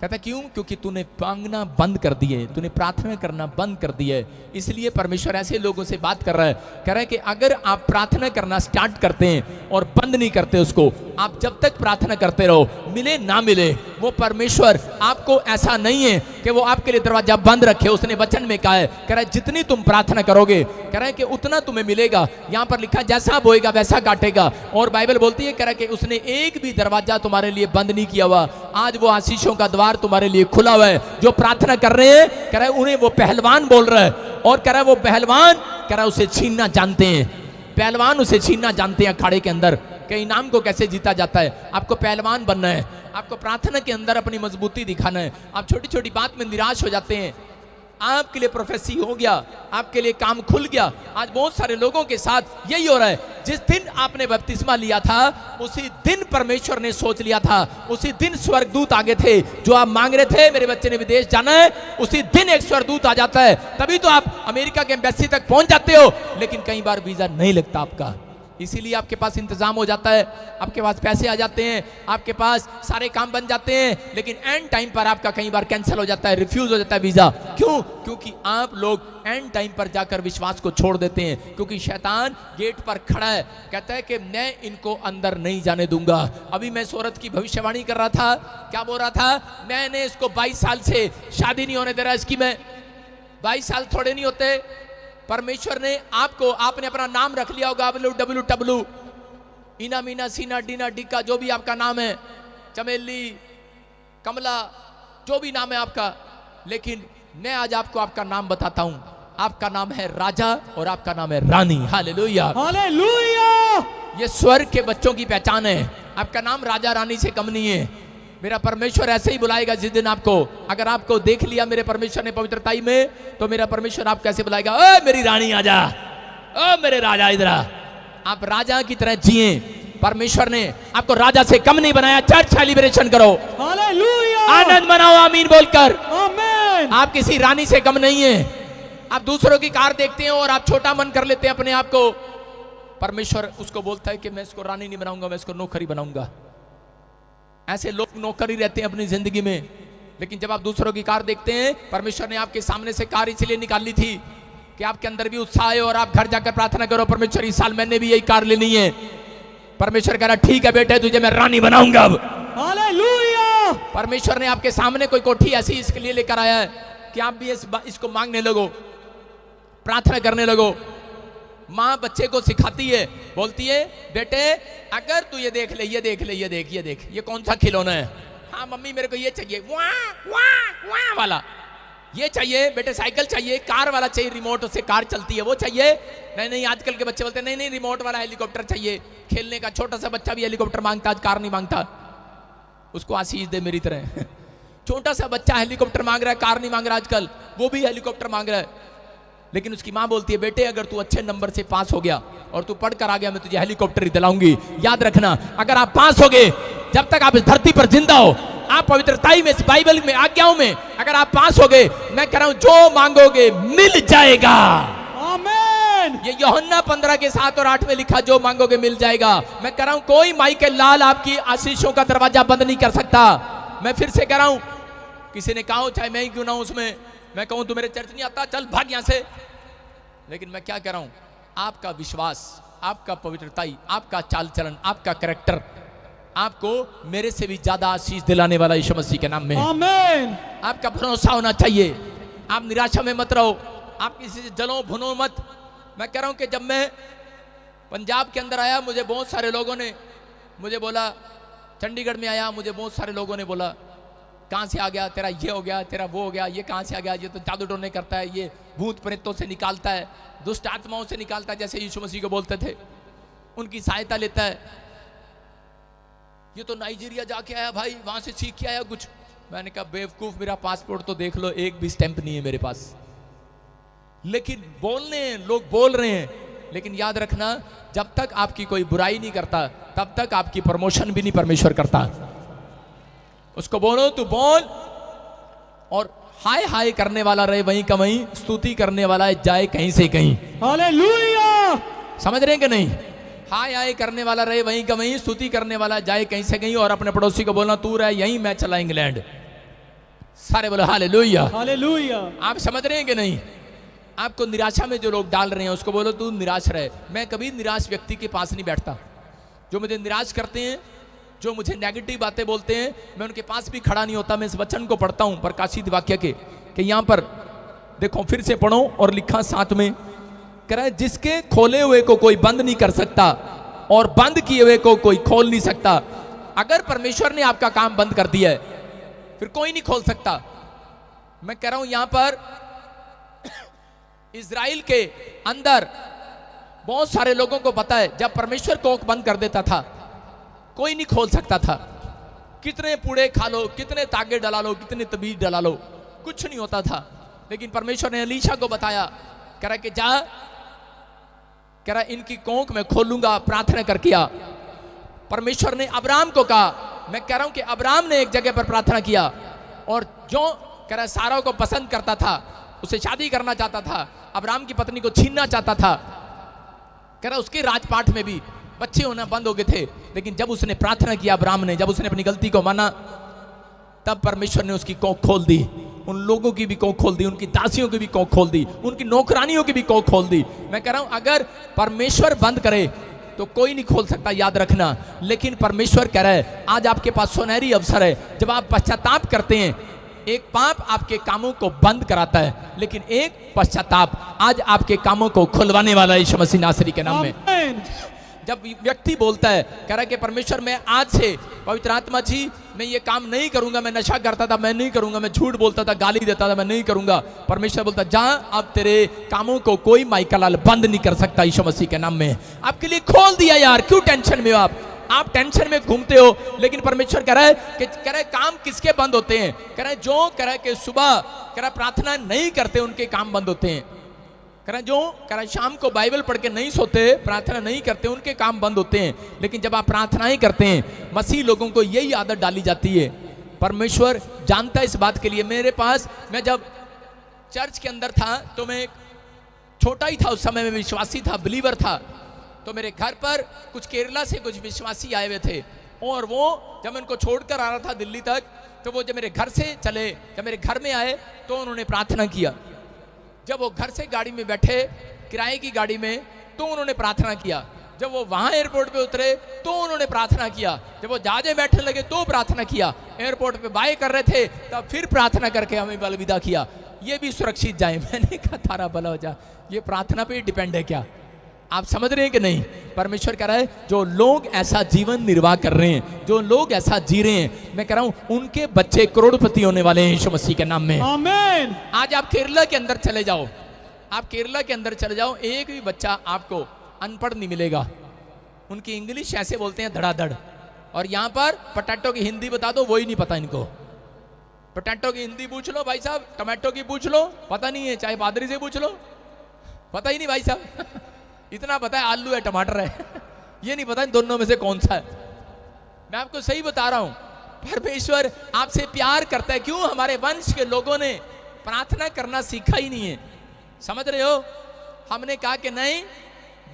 कहता क्यों? क्योंकि तूने मांगना बंद कर दिए, तूने प्रार्थना करना बंद कर दिया है। इसलिए परमेश्वर ऐसे लोगों से बात कर रहा है, कह रहा है कि अगर आप प्रार्थना करना स्टार्ट करते हैं और बंद नहीं करते उसको, आप जब तक प्रार्थना करते रहो, मिले ना मिले, वो परमेश्वर आपको ऐसा नहीं है कि वो आपके लिए दरवाजा बंद रखे। उसने वचन में कहा है, कह रहा है जितनी तुम प्रार्थना करोगे, कह रहा है कि उतना तुम्हें मिलेगा। यहाँ पर लिखा जैसा बोएगा वैसा काटेगा। और बाइबल बोलती है, कह रहा है कि उसने एक भी दरवाजा तुम्हारे लिए बंद नहीं किया हुआ। आज वो आशीषों का द्वार तुम्हारे लिए खुला हुआ है। जो प्रार्थना कर रहे हैं, कह रहा है उन्हें वो पहलवान बोल रहा है, और कह रहा है वो पहलवान, कह रहा है उसे छीनना जानते हैं, पहलवान उसे छीनना जानते हैं अखाड़े के अंदर कि इनाम को कैसे जीता जाता है। आपको पहलवान बनना है, आपको प्रार्थना के अंदर अपनी मजबूती दिखाना है। आप छोटी छोटी बात में निराश हो जाते हैं, आपके लिए प्रोफेसी हो गया, आपके लिए काम खुल गया। आज बहुत सारे लोगों के साथ यही हो रहा है। जिस दिन आपने बपतिस्मा लिया था, उसी दिन परमेश्वर ने सोच लिया था, उसी दिन स्वर्गदूत आगे थे। जो आप मांग रहे थे मेरे बच्चे ने विदेश जाना है, उसी दिन एक स्वर्गदूत आ जाता है। तभी तो आप अमेरिका के एम्बेसी तक पहुंच जाते हो, लेकिन कई बार वीजा नहीं लगता आपका, इसीलिए आपके पास इंतजाम हो जाता है, आपके पास पैसे आ जाते हैं, आपके पास सारे काम बन जाते हैं, लेकिन एंड टाइम पर आपका कई बार कैंसिल हो जाता है, रिफ्यूज हो जाता है वीजा। क्यों? क्योंकि आप लोग एंड टाइम पर जाकर विश्वास को छोड़ देते हैं। क्योंकि शैतान गेट पर खड़ा है, कहता है कि मैं इनको अंदर नहीं जाने दूंगा। अभी मैं इस औरत की भविष्यवाणी कर रहा था, क्या बोल रहा था? मैंने इसको 22 साल से शादी नहीं होने दे रहा इसकी, मैं 22 साल थोड़े नहीं होते। परमेश्वर ने आपको, आपने अपना नाम रख लिया होगा WWW, इना मीना सीना डीना डिका, जो भी आपका नाम है, चमेली कमला, जो भी नाम है आपका, लेकिन मैं आज आपको आपका नाम बताता हूं। आपका नाम है राजा और आपका नाम है रानी। Hallelujah, hallelujah. ये स्वर्ग के बच्चों की पहचान है। आपका नाम राजा रानी से कम नहीं है। मेरा परमेश्वर ऐसे ही बुलाएगा जिस दिन आपको, अगर आपको देख लिया मेरे परमेश्वर ने पवित्रताई में, तो मेरा परमेश्वर आपको कैसे बुलाएगा? ओ मेरी रानी आजा, ओ मेरे राजा इधर आ। आप राजा की तरह जिए, परमेश्वर ने आपको राजा से कम नहीं बनाया। चर्च सेलिब्रेशन करो, हालेलुया, आनंद मनाओ आमीन बोलकर। आमीन। आप किसी रानी से कम नहीं है। आप दूसरों की कार देखते हैं और आप छोटा मन कर लेते हैं अपने आप को। परमेश्वर उसको बोलता है कि मैं इसको रानी नहीं बनाऊंगा, मैं इसको नौकरी बनाऊंगा। ऐसे लोग नौकरी रहते हैं अपनी जिंदगी में, लेकिन जब आप दूसरों की कार देखते हैं, परमेश्वर ने आपके सामने से कार इसलिए निकाली थी कि आपके अंदर भी उत्साह है और आप घर जाकर प्रार्थना करो, परमेश्वर इस साल मैंने भी यही कार लेनी है। परमेश्वर कह रहा ठीक है बेटे, तुझे मैं रानी बनाऊंगा अब। हालेलुया। परमेश्वर ने आपके सामने कोई कोठी ऐसी इसके लिए लेकर आया है कि आप भी इसको मांगने लगो, प्रार्थना करने लगो। माँ बच्चे को सिखाती है, बोलती है बेटे अगर तू ये देख ले, ये देख ले, ये देख, ये देख, ये कौन सा खिलौना है? हाँ मम्मी मेरे को ये चाहिए, वाह वाह वाह वाला ये चाहिए। बेटे साइकिल चाहिए, कार वाला चाहिए, रिमोट से कार चलती है वो चाहिए। नहीं नहीं, आजकल के बच्चे बोलते हैं नहीं नहीं रिमोट वाला हेलीकॉप्टर चाहिए। खेलने का छोटा सा बच्चा भी हेलीकॉप्टर मांगता, आज कार नहीं मांगता। उसको आशीष दे मेरी तरह। छोटा सा बच्चा हेलीकॉप्टर मांग रहा है, कार नहीं मांग रहा आजकल, वो भी हेलीकॉप्टर मांग रहा है। लेकिन उसकी माँ बोलती है बेटे अगर तू अच्छे नंबर से पास हो गया और तू पढ़ कर आ गया, मैं तुझे हेलीकॉप्टर ही दिलाऊंगी। याद रखना, अगर आप पास हो गए, जब तक आप इस धरती पर जिंदा हो, आप पवित्रताई में, इस बाइबल में, आज्ञाओं में अगर आप पास हो गए, मैं कह रहा हूं जो मांगोगे मिल जाएगा। आमीन। ये यूहन्ना 15 के 7 और 8 में लिखा, जो मांगोगे मिल जाएगा। मैं कह रहा हूं कोई माई के लाल आपकी आशीषों का दरवाजा बंद नहीं कर सकता। मैं फिर से कह रहा हूं, किसी ने कहा चाहे मैं ही क्यों ना हूं उसमें, मैं कहूं तू मेरे चर्च नहीं आता, चल भाग यहां से। लेकिन मैं क्या कह रहा हूं, आपका विश्वास, आपका पवित्रताई, आपका चाल चलन, आपका कैरेक्टर आपको मेरे से भी ज्यादा आशीष दिलाने वाला यीशु मसीह के नाम में। आमीन। आपका भरोसा होना चाहिए। आप निराशा में मत रहो, आप किसी से जलो भुनो मत। मैं कह रहा हूं कि जब मैं पंजाब के अंदर आया, मुझे बहुत सारे लोगों ने मुझे बोला, चंडीगढ़ में आया, मुझे बहुत सारे लोगों ने बोला कहाँ से आ गया, तेरा ये हो गया, तेरा वो हो गया, ये कहाँ से आ गया, ये तो जादू टोने करता है, ये भूत प्रेतों से निकालता है, दुष्ट आत्माओं से निकालता है, जैसे यीशु मसीह को बोलते थे, उनकी सहायता लेता है। ये तो नाइजीरिया जाके आया भाई, वहां से सीख के आया कुछ। मैंने कहा बेवकूफ, मेरा पासपोर्ट तो देख लो, एक भी स्टैंप नहीं है मेरे पास। लेकिन बोलने लोग बोल रहे हैं, लेकिन याद रखना जब तक आपकी कोई बुराई नहीं करता, तब तक आपकी प्रमोशन भी नहीं परमेश्वर करता। उसको बोलो तू बोल, और हाय हाय करने वाला रहे वहीं का वहीं, स्तुति करने वाला है जाए कहीं से कहीं। हालेलुया। समझ रहे हैं कि नहीं? हाय हाय करने वाला रहे वहीं का वहीं, स्तुति करने वाला जाए कहीं से कहीं। और अपने पड़ोसी को बोलना तू रहे यहीं, मैं चला इंग्लैंड। सारे बोलो हालेलुया। हालेलुया। आप समझ रहे हैं कि नहीं? आपको निराशा में जो लोग डाल रहे हैं, उसको बोलो तू निराश रहे। मैं कभी निराश व्यक्ति के पास नहीं बैठता। जो मुझे निराश करते हैं, जो मुझे नेगेटिव बातें बोलते हैं, मैं उनके पास भी खड़ा नहीं होता। मैं इस वचन को पढ़ता हूं प्रकाशित वाक्य के, कि यहां पर देखो, फिर से पढ़ो और लिखा 7 में, कह रहा है जिसके खोले हुए को कोई बंद नहीं कर सकता और बंद किए हुए को कोई खोल नहीं सकता। अगर परमेश्वर ने आपका काम बंद कर दिया है, फिर कोई नहीं खोल सकता। मैं कह रहा हूं यहां पर इजराइल के अंदर बहुत सारे लोगों को पता है, जब परमेश्वर कोख बंद कर देता था, कोई नहीं खोल सकता था। कितने पूड़े खा लो, कितने तागे डला लो, कितने तबीज डला लो, कुछ नहीं होता था। लेकिन परमेश्वर ने एलीशा को बताया, कह रहा कि जा, कह रहा इनकी कोख मैं खोलूंगा, प्रार्थना कर किया। परमेश्वर ने अब्राम को कहा, मैं कह रहा हूं कि अब्राम ने एक जगह पर प्रार्थना किया, और जो कह रहा सारा को पसंद करता था, उसे शादी करना चाहता था, अब्राम की पत्नी को छीनना चाहता था, कह रहा उसके राजपाट में भी बच्चे होना बंद हो गए थे। लेकिन जब उसने प्रार्थना किया, अब्राम ने, जब उसने अपनी गलती को माना, तब परमेश्वर ने उसकी कोख खोल दी। उन लोगों की भी कोख खोल दी, उनकी दासियों की भी कोख खोल दी, उनकी नौकरानियों की भी कोख खोल दी। मैं कह रहा हूं अगर परमेश्वर बंद करे तो कोई नहीं खोल सकता, याद रखना। लेकिन परमेश्वर कह रहा है आज आपके पास सुनहरी अवसर है। जब आप पश्चाताप करते हैं, एक पाप आपके कामों को बंद कराता है, लेकिन एक पश्चाताप आज आपके कामों को खुलवाने वाला है यीशु मसीह नासरी के नाम में। जब व्यक्ति बोलता है, कह रहा है कि परमेश्वर मैं आज से, पवित्र आत्मा जी मैं ये काम नहीं करूंगा, मैं नशा करता था मैं नहीं करूंगा, मैं झूठ बोलता था, गाली देता था मैं नहीं करूंगा, परमेश्वर बोलता जा, अब तेरे कामों को कोई माइका लाल बंद नहीं कर सकता यीशु मसीह के नाम में। आपके लिए खोल दिया यार, क्यों टेंशन में हो आप टेंशन में घूमते हो। लेकिन परमेश्वर कह रहा है कि कह रहा है काम किसके बंद होते हैं? कह रहा है जो कह रहा है कि सुबह कह रहा है प्रार्थना नहीं करते, उनके काम बंद होते हैं। कह रहे शाम को बाइबल पढ़ के नहीं सोते, प्रार्थना नहीं करते, उनके काम बंद होते हैं। लेकिन जब आप प्रार्थनाएं करते हैं, मसीह लोगों को यही आदत डाली जाती है। परमेश्वर जानता है इस बात के लिए। मेरे पास, मैं जब चर्च के अंदर था तो मैं छोटा ही था उस समय, में विश्वासी था, बिलीवर था। तो मेरे घर पर कुछ केरला से कुछ विश्वासी आए हुए थे, और वो जब मैं उनको छोड़कर आ रहा था दिल्ली तक, तो वो जब मेरे घर से चले, जब मेरे घर में आए तो उन्होंने प्रार्थना किया। जब वो घर से गाड़ी में बैठे, किराए की गाड़ी में, तो उन्होंने प्रार्थना किया। जब वो वहां एयरपोर्ट पे उतरे तो उन्होंने प्रार्थना किया। जब वो जहाज में बैठने लगे तो प्रार्थना किया। एयरपोर्ट पे बाय कर रहे थे तब फिर प्रार्थना करके हमें अलविदा किया, ये भी सुरक्षित जाए। मैंने कहा तारा भला हो जा, ये प्रार्थना पे डिपेंड है क्या? आप समझ रहे हैं कि नहीं? परमेश्वर कह रहा है जो लोग ऐसा जीवन निर्वाह कर रहे हैं, जो लोग ऐसा जी रहे हैं, मैं कह रहा हूं उनके बच्चे करोड़पति होने वाले हैं यीशु मसीह के नाम में। आमीन। आज आप केरला के अंदर चले जाओ, आप केरला के अंदर चले जाओ, एक भी बच्चा आपको अनपढ़ नहीं मिलेगा। उनकी इंग्लिश ऐसे बोलते हैं धड़ाधड़। और यहां पर पोटैटो की हिंदी बता दो, वही नहीं पता इनको। पोटैटो की हिंदी पूछ लो भाई साहब, टमाटो की पूछ लो, पता नहीं है। चाहे पादरी से पूछ लो, पता ही नहीं भाई साहब। इतना पता है आलू है टमाटर है, ये नहीं पता इन दोनों में से कौन सा है। मैं आपको सही बता रहा हूं, परमेश्वर आपसे प्यार करता है। क्यों? हमारे वंश के लोगों ने प्रार्थना करना सीखा ही नहीं है। समझ रहे हो? हमने कहा कि नहीं,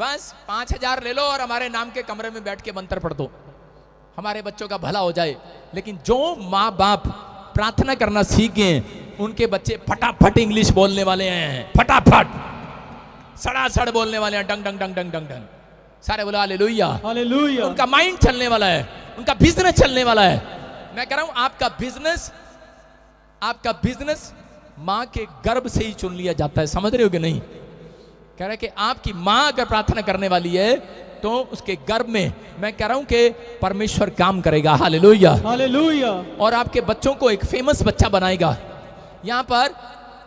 बस 5,000 ले लो और हमारे नाम के कमरे में बैठ के मंत्र पढ़ दो, हमारे बच्चों का भला हो जाए। लेकिन जो माँ बाप प्रार्थना करना सीख गए, उनके बच्चे फटाफट इंग्लिश बोलने वाले हैं, फटाफट सड़ासड़ बोलने वाले हैं, डंग डंग डंग डंग डंग डंग। सारे बोलो हालेलुया, हालेलुया। उनका माइंड चलने वाला है, उनका बिजनेस चलने वाला है। मैं कह रहा हूं आपका बिजनेस मां के गर्भ से ही चुन लिया जाता है। समझ रहे हो कि नहीं? कह रहा है कि आपकी मां अगर प्रार्थना करने वाली है तो उसके गर्भ में, मैं कह रहा हूं कि परमेश्वर काम करेगा। Hallelujah, hallelujah. और आपके बच्चों को एक फेमस बच्चा बनाएगा। यहां पर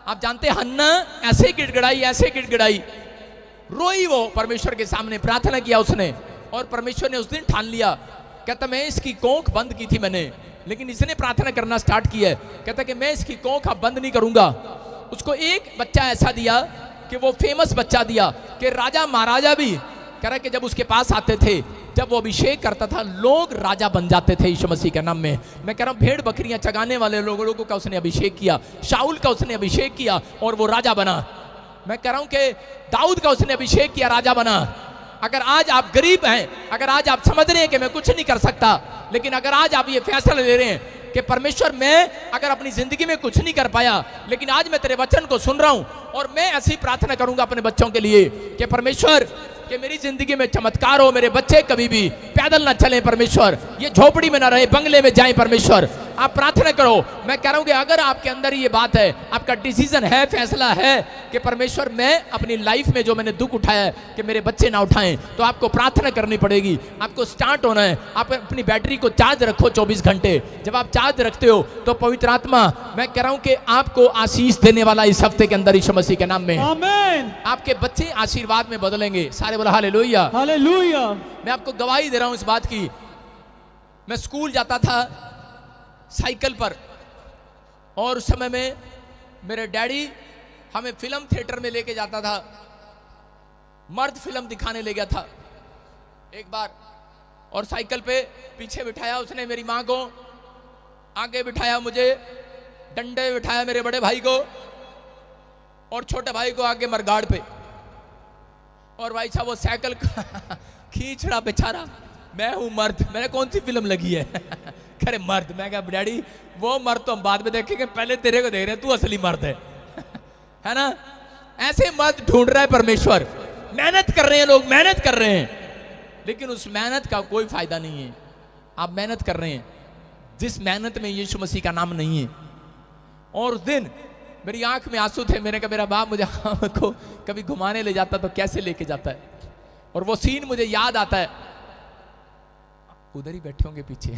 आप जानते हैं हन्ना ऐसे गिड़गिड़ाई, रोई वो परमेश्वर के सामने, प्रार्थना किया उसने, और परमेश्वर ने उस दिन ठान लिया। कहता मैं इसकी कोख बंद की थी मैंने, लेकिन इसने प्रार्थना करना स्टार्ट किया है। कहता कि मैं इसकी कोख अब बंद नहीं करूंगा। उसको एक बच्चा ऐसा दिया कि वो फेमस बच्चा दिया कि राजा महाराजा भी, कह रहा कि जब उसके पास आते थे, जब वो अभिषेक करता था, लोग राजा बन जाते थे यीशु मसीह के नाम में। मैं कह रहा हूं भेड़ बकरियां चगाने वाले लोगों का उसने अभिषेक किया, शाऊल का उसने अभिषेक किया और वो राजा बना। मैं कह रहा हूं कि दाऊद का उसने अभिषेक किया, राजा बना। अगर आज आप गरीब हैं, अगर आज आप समझ रहे हैं कि मैं कुछ नहीं कर सकता, लेकिन अगर आज आप ये फैसला ले रहे हैं कि परमेश्वर मैं अगर अपनी जिंदगी में कुछ नहीं कर पाया, लेकिन आज मैं तेरे वचन को सुन रहा हूं और मैं ऐसी प्रार्थना करूंगा अपने बच्चों के लिए कि परमेश्वर कि मेरी जिंदगी में चमत्कार हो, मेरे बच्चे कभी भी पैदल ना चलें परमेश्वर, ये झोपड़ी में ना रहे, बंगले में जाएं परमेश्वर। आप प्रार्थना करो। मैं कह रहा हूं कि अगर आपके अंदर ये बात है, आपका डिसीजन है, फैसला है कि परमेश्वर मैं अपनी लाइफ में जो मैंने दुख उठाया है कि मेरे बच्चे ना उठाएं, तो आपको प्रार्थना करनी पड़ेगी, आपको स्टार्ट होना है। आप अपनी बैटरी को चार्ज रखो 24 घंटे। जब आप चार्ज रखते हो तो पवित्र आत्मा, मैं कह रहा हूं कि आपको आशीष देने वाला इस हफ्ते के अंदर यीशु मसीह के नाम में। आमीन। आपके बच्चे आशीर्वाद में बदलेंगे। सारे बोला हालेलुया, हालेलुया। मैं आपको गवाही दे रहा हूं इस बात की। मैं स्कूल जाता था साइकिल पर, और उस समय में मेरे डैडी हमें फिल्म थिएटर में लेके जाता था। मर्द फिल्म दिखाने ले गया था एक बार, और साइकिल पे पीछे बिठाया उसने मेरी मां को, आगे बिठाया मुझे, डंडे बिठाया मेरे बड़े भाई को, और छोटे भाई को आगे मरगाड़ पे। और भाई साहब वो साइकिल खींच रहा बेचारा, मैं हूं मर्द। मैंने कौन सी फिल्म लगी है? अरे मर्द। मैं कहा डैडी वो मर्द तो हम बाद में देखेंगे, पहले तेरे को देख रहे हैं, तू असली मर्द है। है ना? ऐसे मर्द ढूंढ रहा है परमेश्वर। मेहनत कर रहे हैं लोग, मेहनत कर रहे हैं, लेकिन उस मेहनत का कोई फायदा नहीं है। आप मेहनत कर रहे हैं जिस मेहनत में यीशु मसीह का नाम नहीं है। और उस दिन मेरी आंख में आंसू थे। मैंने कहा मेरा बाप मुझे को कभी घुमाने ले जाता तो कैसे लेके जाता है, और वो सीन मुझे याद आता है। उधर ही बैठे होंगे पीछे।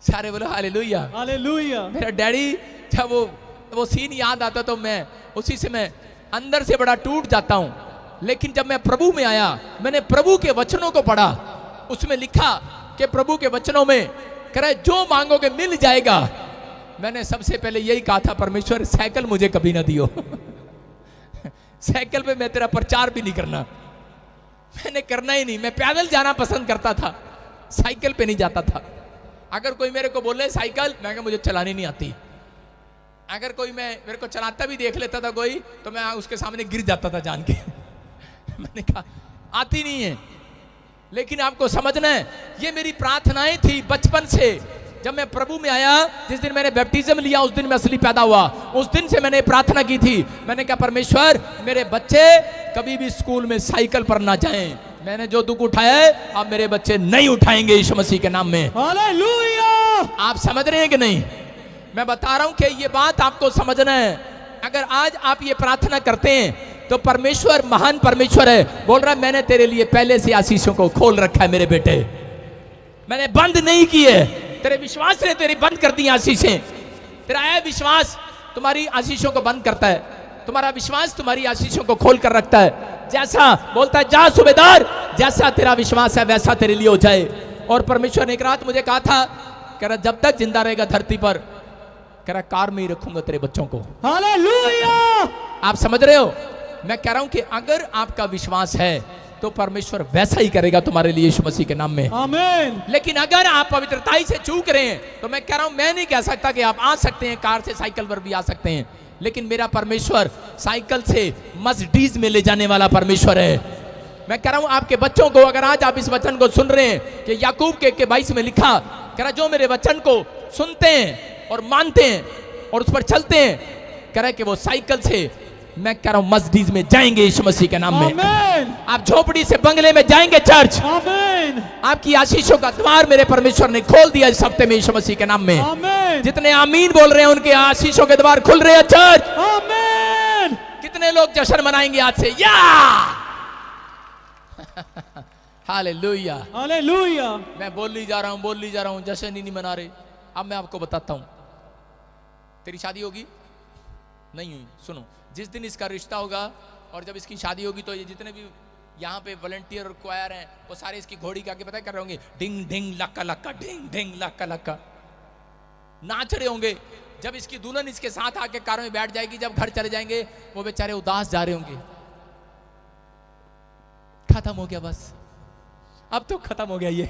सारे बोलो हालेलुया, हालेलुया। मेरा डैडी जब वो सीन याद आता तो मैं उसी से मैं अंदर से बड़ा टूट जाता हूं। लेकिन जब मैं प्रभु में आया, मैंने प्रभु के वचनों को पढ़ा, उसमें लिखा कि प्रभु के वचनों में कह रहा है जो मांगोगे मिल जाएगा। मैंने सबसे पहले यही कहा था, परमेश्वर साइकिल मुझे कभी ना दियो। साइकिल पे मैं तेरा प्रचार भी नहीं करना, मैंने करना ही नहीं। मैं पैदल जाना पसंद करता था, साइकिल पे नहीं जाता था। अगर कोई मेरे को बोले साइकिल, मैं कहा मुझे चलानी नहीं आती। अगर कोई मेरे को चलाता भी देख लेता था कोई, तो मैं उसके सामने गिर जाता था जान के। मैंने कहा आती नहीं है। लेकिन आपको समझना है, ये मेरी प्रार्थनाएं थी बचपन से। जब मैं प्रभु में आया, जिस दिन मैंने बैप्टिज्म लिया, उस दिन मैं असली पैदा हुआ। उस दिन से मैंने प्रार्थना की थी। मैंने कहा परमेश्वर, मेरे बच्चे कभी भी स्कूल में साइकिल पर ना जाएं। मैंने जो दुख उठाया है, अब मेरे बच्चे नहीं उठाएंगे यीशु मसीह के नाम में। हालेलुया। आप समझ रहे हैं कि नहीं? मैं बता रहा हूं कि ये बात आपको समझना है। अगर आज आप ये प्रार्थना करते हैं तो परमेश्वर महान परमेश्वर है, बोल रहा है मैंने तेरे लिए पहले से आशीषों को खोल रखा है मेरे बेटे, मैंने बंद नहीं किए। तेरे विश्वास ने तेरी बंद कर दी आशीषें। तेरा है विश्वास तुम्हारी आशीषों को बंद करता है, तुम्हारा विश्वास तुम्हारी आशीषों को खोल कर रखता है। जैसा बोलता है जा सूबेदार, जैसा तेरा विश्वास है वैसा तेरे लिए हो जाए। और परमेश्वर ने एक रात मुझे कहा था, कह रहा जब तक जिंदा रहेगा धरती पर, कह रहा कार में ही रखूंगा तेरे बच्चों को। हालेलुया। आप समझ रहे हो? मैं कह रहा हूं कि अगर आपका विश्वास है तो परमेश्वर वैसा ही करेगा तुम्हारे लिए यीशु मसीह के नाम में। आमीन। लेकिन अगर आप पवित्रताई से चूक रहे हैं, तो मैं कह रहा हूं, मैं नहीं कह सकता कि आप आ सकते हैं कार से, साइकिल पर भी आ सकते हैं, लेकिन मेरा परमेश्वर साइकिल से मर्सिडीज में ले जाने वाला परमेश्वर है। मैं कह रहा हूं आपके बच्चों को, अगर आज आप इस वचन को सुन रहे हैं कि याकूब के 22 में लिखा, कह रहा जो मेरे वचन को सुनते हैं और मानते हैं और उस पर चलते हैं, कह रहा कि वो साइकिल से, मैं कह रहा हूं मर्सिडीज में जाएंगे यीशु मसीह के नाम में। आमीन। आप झोपड़ी से बंगले में जाएंगे चर्च। आमीन। आपकी आशीषों का द्वार मेरे परमेश्वर ने खोल दिया इस हफ्ते में यीशु मसीह के नाम में। आमीन। जितने आमीन बोल रहे हैं उनके आशीषों के द्वार खुल रहे हैं चर्च। आमीन। कितने लोग जश्न मनाएंगे आज से? या हालेलुया। हालेलुया। मैं बोल ली जा रहा हूं, जश्न ही नहीं मना रहे। अब मैं आपको बताता हूं, तेरी शादी होगी नहीं हुई, सुनो, जिस दिन इसका रिश्ता होगा और जब इसकी शादी होगी, तो ये जितने भी यहाँ पे वॉलंटियर और क्वायर हैं, वो सारे इसकी घोड़ी का पता कर रहे होंगे, डिंग डिंग लक्का लक्का, डिंग डिंग लक्का लक्का, नाच रहे होंगे। जब इसकी दुल्हन इसके साथ आके कार में बैठ जाएगी, जब घर चले जाएंगे, वो बेचारे उदास जा रहे होंगे। खत्म हो गया, बस अब तो खत्म हो गया ये।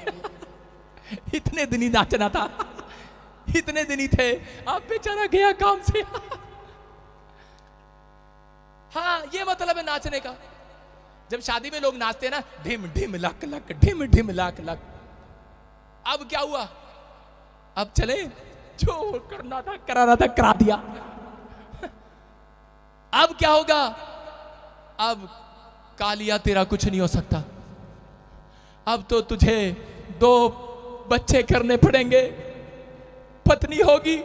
इतने दिन ही नाचना था, इतने दिन ही थे, अब बेचारा गया काम से। हाँ, ये मतलब है नाचने का। जब शादी में लोग नाचते हैं ना, ढिम ढिम लक लक, ढिम ढिम लक लक। अब क्या हुआ? अब चले, जो करना था कराना था करा दिया। अब क्या होगा? अब कालिया तेरा कुछ नहीं हो सकता। अब तो तुझे 2 बच्चे करने पड़ेंगे, पत्नी होगी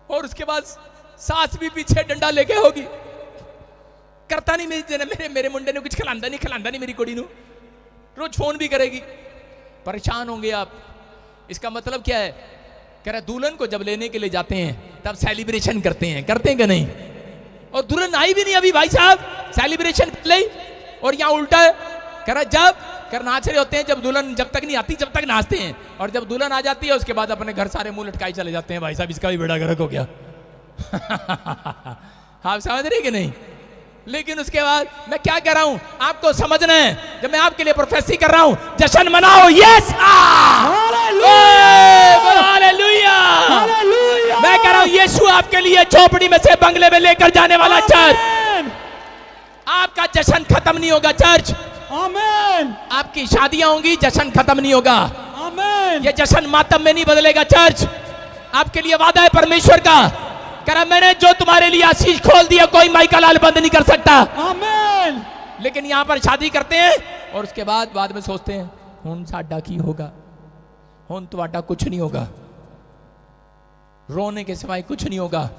और उसके बाद सास भी पीछे डंडा लेके होगी। करता नहीं मेरे मुंडे ने कुछ खिलांदा नहीं मेरी कुड़ी नू, रोज फोन भी करेगी। परेशान होंगे आप। इसका मतलब क्या है? कह रहा दुल्हन को जब लेने के लिए जाते हैं तब सेलिब्रेशन करते हैं कि नहीं? और दुल्हन आई भी नहीं अभी भाई साहब, सेलिब्रेशन ले। और यहाँ उल्टा है, कह रहा जब नाच रहे होते हैं, जब दुल्हन जब तक नहीं आती जब तक नाचते हैं, और जब दुल्हन आ जाती है उसके बाद अपने घर सारे मुंह लटकाई चले जाते हैं। भाई साहब इसका भी बेड़ा गर्क हो गया। आप समझ रहे कि नहीं? लेकिन उसके बाद मैं क्या कह रहा हूं आपको समझना है। जब मैं आपके लिए प्रोफेसी कर रहा हूं, जश्न मनाओ। Yes, hallelujah. मैं कह रहा हूं यीशु आपके लिए झोपड़ी में से बंगले में लेकर जाने वाला चर्च। आपका जश्न खत्म नहीं होगा चर्च। आमीन। आपकी शादियां होंगी, जश्न खत्म नहीं होगा। आमीन। ये जश्न मातम में नहीं बदलेगा चर्च। आपके लिए वादा है परमेश्वर का, कह रहा मैंने जो तुम्हारे लिए आशीष खोल दिया, कोई माई का लाल बंद नहीं कर सकता। आमीन। लेकिन यहां पर शादी करते हैं और उसके बाद में सोचते हैं हुन साडा की होगा, हुन तुहाडा कुछ नहीं होगा, रोने के सिवाय कुछ नहीं होगा।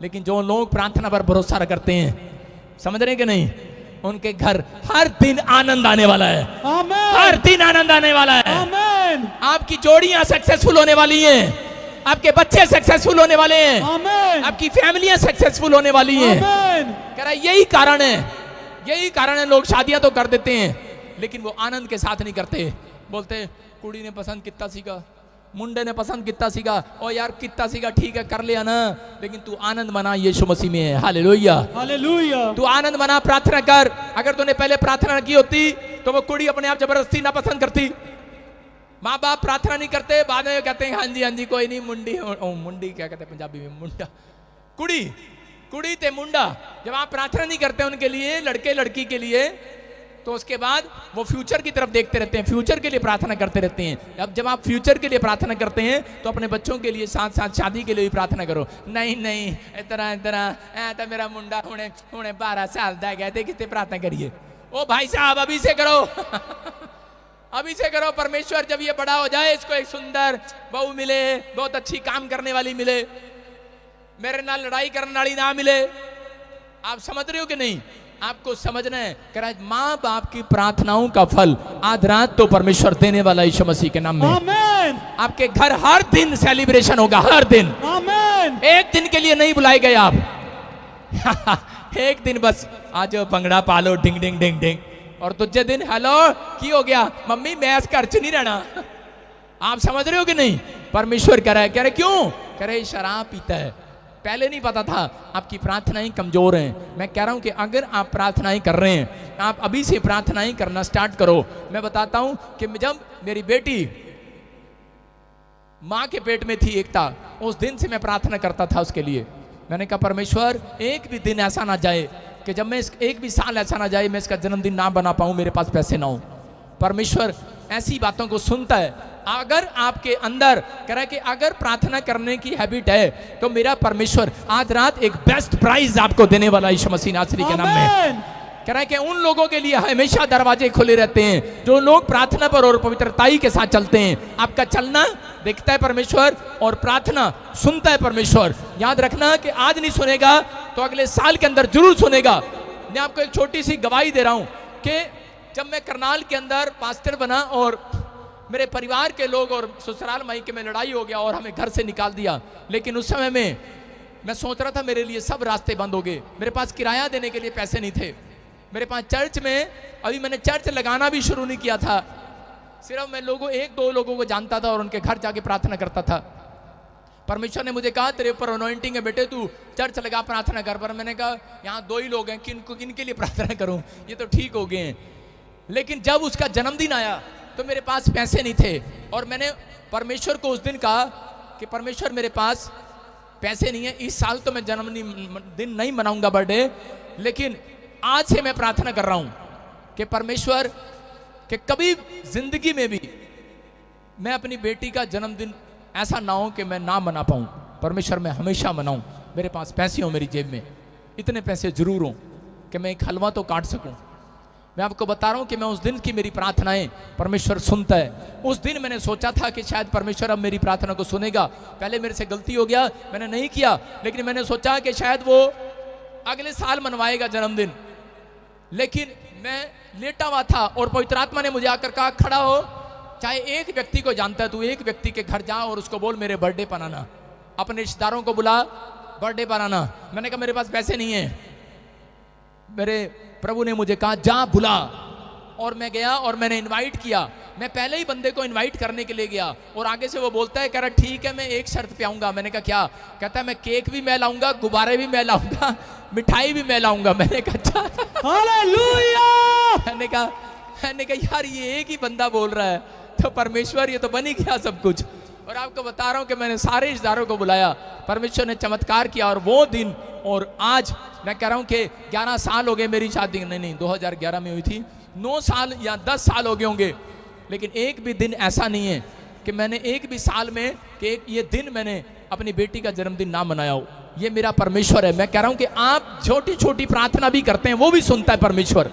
लेकिन जो लोग प्रार्थना पर भरोसा करते हैं, समझ रहे कि नहीं, उनके घर हर दिन आनंद आने वाला है। आमीन। हर दिन आनंद आने वाला है। आमीन। आपकी जोड़ियां सक्सेसफुल होने वाली हैं, आपके बच्चे सक्सेसफुल होने वाले हैं। आमीन। आपकी फैमिलियां सक्सेसफुल होने वाली हैं। आमीन। कह रहा यही कारण है लोग शादियां तो कर देते हैं लेकिन वो आनंद के साथ नहीं करते। बोलते कुड़ी ने पसंद कितना सीखा, मुंडे ने पसंद कितना सीगा, ओ यार कितना सीगा ठीक है कर लिया ना, लेकिन तू आनंद मना, यीशु मसीह में है। Hallelujah, hallelujah. तू आनंद मना, प्रार्थना कर। अगर तूने पहले प्रार्थना की होती तो वो कुड़ी अपने आप जबरदस्ती ना पसंद करती। माँ बाप प्रार्थना नहीं करते, बाद में कहते हैं हाँ जी कोई नहीं, मुंडी मुंडी क्या कहते हैं पंजाबी में, मुंडा, कुड़ी कुड़ी ते मुंडा। जब आप प्रार्थना नहीं करते उनके लिए, लड़के लड़की के लिए, तो उसके बाद वो फ्यूचर की तरफ देखते रहते हैं, फ्यूचर के लिए प्रार्थना करते रहते हैं। अब जब आप फ्यूचर के लिए प्रार्थना करते हैं तो अपने बच्चों के लिए साथ साथ शादी के लिए भी प्रार्थना करो। नहीं इतना तो मेरा मुंडा हुणे 12 साल दा गया थे, कितने प्रार्थना करिए। ओ भाई साहब अभी से करो अभी से करो। परमेश्वर जब ये बड़ा हो जाए, इसको एक सुंदर बहू मिले, बहुत अच्छी काम करने वाली मिले, मेरे नाल लड़ाई करने वाली ना मिले। आप समझ रहे हो कि नहीं? आपको समझना है कि माँ बाप की प्रार्थनाओं का फल आज रात तो परमेश्वर देने वाला यीशु मसीह के नाम में। आमीन। आपके घर हर दिन सेलिब्रेशन होगा, हर दिन। आमीन। एक दिन के लिए नहीं बुलाए गए आप एक दिन बस आज भंगड़ा पालो, डिंग डिंग डिंग डिंग, और दूसरे दिन हेलो की हो गया मम्मी मैं इस घर च नहीं रहना। आप समझ रहे हो कि नहीं? परमेश्वर कह रहे क्यों? कह रहे शराब पीता है। पहले नहीं पता था, आपकी प्रार्थनाएं कमजोर हैं। मैं कह रहा हूं कि अगर आप प्रार्थनाएं कर रहे हैं, आप अभी से प्रार्थनाएं करना स्टार्ट करो। मैं बताता हूं कि जब मेरी बेटी माँ के पेट में थी एकता, उस दिन से मैं प्रार्थना करता था उसके लिए। मैंने कहा परमेश्वर एक भी दिन ऐसा ना जाए कि जब मैं एक भी साल ऐसा ना जाए मैं इसका जन्मदिन ना बना पाऊं, मेरे पास पैसे ना हो। परमेश्वर ऐसी बातों को सुनता है। अगर आपके अंदर कह रहा है कि अगर प्रार्थना करने की हैबिट है तो मेरा परमेश्वर आज रात एक बेस्ट प्राइज आपको देने वाला यीशु मसीह नासरी के नाम में। कह रहा है कि उन लोगों के लिए हमेशा दरवाजे खुले रहते हैं जो लोग प्रार्थना पर और पवित्रताई के साथ चलते हैं। आपका चलना देखता है परमेश्वर और प्रार्थना सुनता है परमेश्वर। याद रखना कि आज नहीं सुनेगा तो अगले साल के अंदर जरूर सुनेगा। मैं आपको एक छोटी सी गवाही दे रहा हूं कि जब मैं करनाल के अंदर पास्टर बना और मेरे परिवार के लोग और ससुराल माई के में लड़ाई हो गया और हमें घर से निकाल दिया, लेकिन उस समय में मैं सोच रहा था मेरे लिए सब रास्ते बंद हो गए। मेरे पास किराया देने के लिए पैसे नहीं थे। मेरे पास चर्च में अभी मैंने चर्च लगाना भी शुरू नहीं किया था। सिर्फ मैं एक दो लोगों को जानता था और उनके घर जाके प्रार्थना करता था। परमेश्वर ने मुझे कहा तेरे ऊपर अनॉइंटिंग है बेटे, तू चर्च लगा प्रार्थना कर। पर मैंने कहा यहाँ 2 ही लोग हैं, किन के लिए प्रार्थना करूं, ये तो ठीक हो गए हैं। लेकिन जब उसका जन्मदिन आया तो मेरे पास पैसे नहीं थे और मैंने परमेश्वर को उस दिन कहा कि परमेश्वर मेरे पास पैसे नहीं है, इस साल तो मैं जन्मदिन नहीं मनाऊंगा बर्थडे, लेकिन आज से मैं प्रार्थना कर रहा हूं कि परमेश्वर कि कभी जिंदगी में भी मैं अपनी बेटी का जन्मदिन ऐसा ना हो कि मैं ना मना पाऊं। परमेश्वर मैं हमेशा मनाऊं, मेरे पास पैसे हो, मेरी जेब में इतने पैसे जरूर हों कि मैं एक हलवा तो काट सकूं। मैं आपको बता रहा हूं कि मैं उस दिन की मेरी प्रार्थनाएं परमेश्वर सुनता है। उस दिन मैंने सोचा था कि शायद परमेश्वर अब मेरी प्रार्थना को सुनेगा। पहले मेरे से गलती हो गया, मैंने नहीं किया, लेकिन मैंने सोचा कि शायद वो अगले साल मनवाएगा जन्मदिन। लेकिन मैं लेटा हुआ था और पवित्र आत्मा ने मुझे आकर कहा खड़ा हो, चाहे एक व्यक्ति को जानता है तू एक व्यक्ति के घर जा और उसको बोल मेरे बर्थडे बनाना, अपने रिश्तेदारों को बुला बर्थडे बनाना। मैंने कहा मेरे पास पैसे नहीं है। मेरे प्रभु ने मुझे कहा जा बुला, और मैं गया और मैंने इनवाइट किया। मैं पहले ही बंदे को इनवाइट करने के लिए गया और आगे से वो बोलता है कह रहा ठीक है मैं एक शर्त पे आऊंगा। मैंने कहा क्या? कहता है मैं केक भी मैं लाऊंगा, गुब्बारे भी मैं लाऊंगा, मिठाई भी मैं लाऊंगा। मैंने कहा अच्छा हालेलुया। मैंने कहा यार ये एक ही बंदा बोल रहा है तो परमेश्वर ये तो बन ही गया सब कुछ। और आपको बता रहा हूं कि मैंने सारे रिश्तेदारों को बुलाया, परमेश्वर ने चमत्कार किया। और वो दिन और आज मैं कह रहा हूं कि 11 साल हो गए मेरी शादी, नहीं 2011 में हुई थी, 9 साल या 10 साल हो गए होंगे, लेकिन एक भी दिन ऐसा नहीं है कि मैंने एक भी साल में कि ये दिन मैंने अपनी बेटी का जन्मदिन ना मनाया हो। ये मेरा परमेश्वर है। मैं कह रहा हूं कि आप छोटी छोटी प्रार्थना भी करते हैं, वो भी सुनता है परमेश्वर,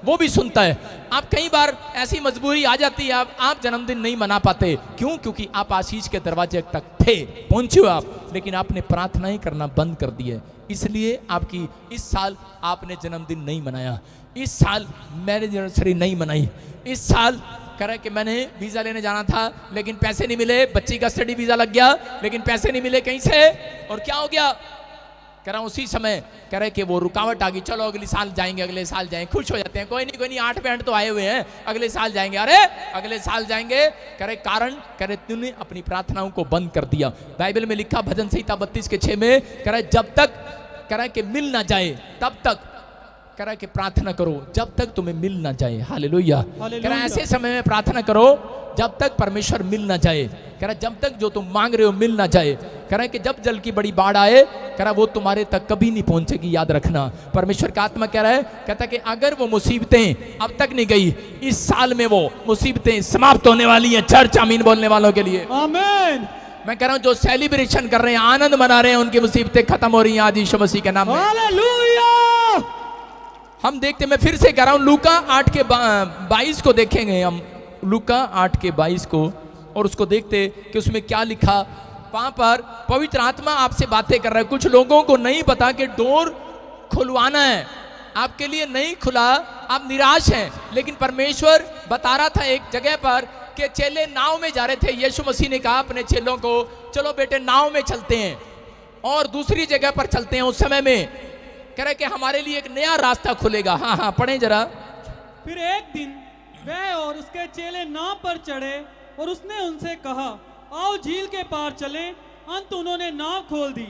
वो भी सुनता है। आप कई बार ऐसी मजबूरी आ जाती है आप जन्मदिन नहीं मना पाते। क्यों? क्योंकि आप आशीष के दरवाजे तक थे, पहुंचे हो आप, लेकिन आपने प्रार्थनाएं करना बंद कर दी है। इसलिए आपकी इस साल आपने जन्मदिन नहीं मनाया, इस साल मैरिज एनिवर्सरी नहीं मनाई, इस साल कह रहा है कि मैंने वीजा लेने जाना था लेकिन पैसे नहीं मिले, बच्ची का स्टडी वीजा लग गया लेकिन पैसे नहीं मिले कहीं से। और क्या हो गया? कह रहा उसी समय कह रहे कि वो रुकावट आ गई, चलो अगले साल जाएंगे, अगले साल जाएंगे, खुश हो जाते हैं, कोई नहीं 8 बैंड तो आए हुए हैं, अगले साल जाएंगे, अरे अगले साल जाएंगे। कह रहे कारण, कह रहे तूने अपनी प्रार्थनाओं को बंद कर दिया। बाइबल में लिखा भजन संहिता 32:6 में, कह रहे जब तक कह रहा कि मिल ना जाए तब तक कह रहा कि प्रार्थना करो, जब तक तुम्हें मिल ना जाए। हालेलुया। कह रहा ऐसे समय में प्रार्थना करो जब तक परमेश्वर मिल ना जाए। कह रहा जब तक जो तुम मांग रहे हो मिल ना जाए। कह रहा कि जब जल की बड़ी बाढ़ आए, कह रहा वो तुम्हारे तक कभी नहीं पहुंचेगी, याद रखना। परमेश्वर का आत्मा कह रहा है, कहता कि अगर वो मुसीबतें अब तक नहीं गई, इस साल में वो मुसीबतें समाप्त होने वाली हैं। चर्च आमीन बोलने वालों के लिए आमीन। मैं कह रहा हूं जो सेलिब्रेशन कर रहे हैं, आनंद मना रहे हैं, उनकी मुसीबतें खत्म हो रही हैं आज यीशु मसीह के नाम में। हालेलुया। हम देखते, मैं फिर से कह रहा हूं, लूका 8:22 को देखेंगे हम, लूका 8:22 को, और उसको देखते कि उसमें क्या लिखा। वहां पर पवित्र आत्मा आपसे बातें कर रहा है। कुछ लोगों को नहीं पता कि डोर खुलवाना है, आपके लिए नहीं खुला, आप निराश हैं, लेकिन परमेश्वर बता रहा था एक जगह पर कि चेले नाव में जा रहे थे। यीशु मसीह ने कहा अपने चेलों को, चलो बेटे नाव में चलते हैं और दूसरी जगह पर चलते हैं। उस समय में कह रहे कि हमारे लिए एक नया रास्ता खुलेगा। हाँ हाँ पढ़ें जरा। फिर एक दिन वह और उसके चेले नाव पर चढ़े और उसने उनसे कहा, आओ झील के पार चलें। अंत उन्होंने नाव खोल दी।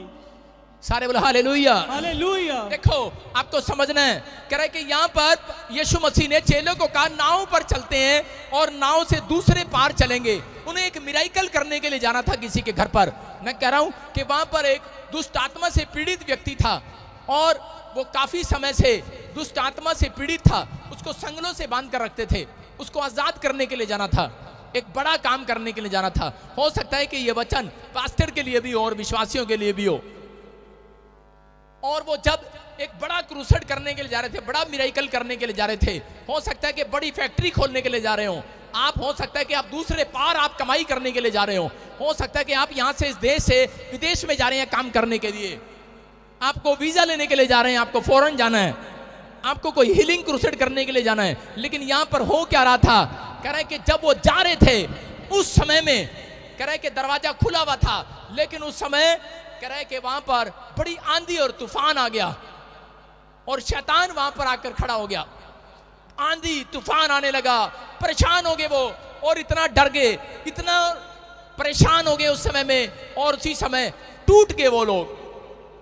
सारे बोलो हालेलुया। हालेलुया। देखो आपको समझना है, कह रहे कि यहाँ पर यीशु मसीह ने चेलों को कहा नाव पर चलते हैं और नाव से दूसरे पार चलेंगे। उन्हें एक मिराइकल करने के लिए जाना था किसी के घर पर। मैं कह रहा हूं कि वहां पर एक दुष्ट आत्मा से पीड़ित व्यक्ति था और वो काफी समय से दुष्ट आत्मा से पीड़ित था। उसको संगलों से बांध कर रखते थे, उसको आजाद करने के लिए जाना था, एक बड़ा काम करने के लिए जाना था। हो सकता है कि ये वचन पास्टर के लिए भी हो और विश्वासियों के लिए भी हो। और वो जब एक बड़ा क्रूसेड करने के लिए जा रहे थे, बड़ा मिराइकल करने के लिए जा रहे थे, हो सकता है कि बड़ी फैक्ट्री खोलने के लिए जा रहे हो आप, हो सकता है कि आप दूसरे पार आप कमाई करने के लिए जा रहे हो सकता है कि आप यहां से इस देश से विदेश में जा रहे हैं काम करने के लिए, आपको वीजा लेने के लिए जा रहे हैं, आपको फॉरेन जाना है, आपको कोई हीलिंग क्रूसेड करने के लिए जाना है। लेकिन यहां पर हो क्या रहा था, कह रहा है कि जब वो जा रहे थे उस समय में कह रहा है कि दरवाजा खुला हुआ था, लेकिन उस समय कह रहा है कि वहां पर बड़ी आंधी और तूफान आ गया और शैतान वहां पर आकर खड़ा हो गया। आंधी तूफान आने लगा, परेशान हो गए वो और इतना डर गए, इतना परेशान हो गए उस समय में, और उसी समय टूट गए वो लोग,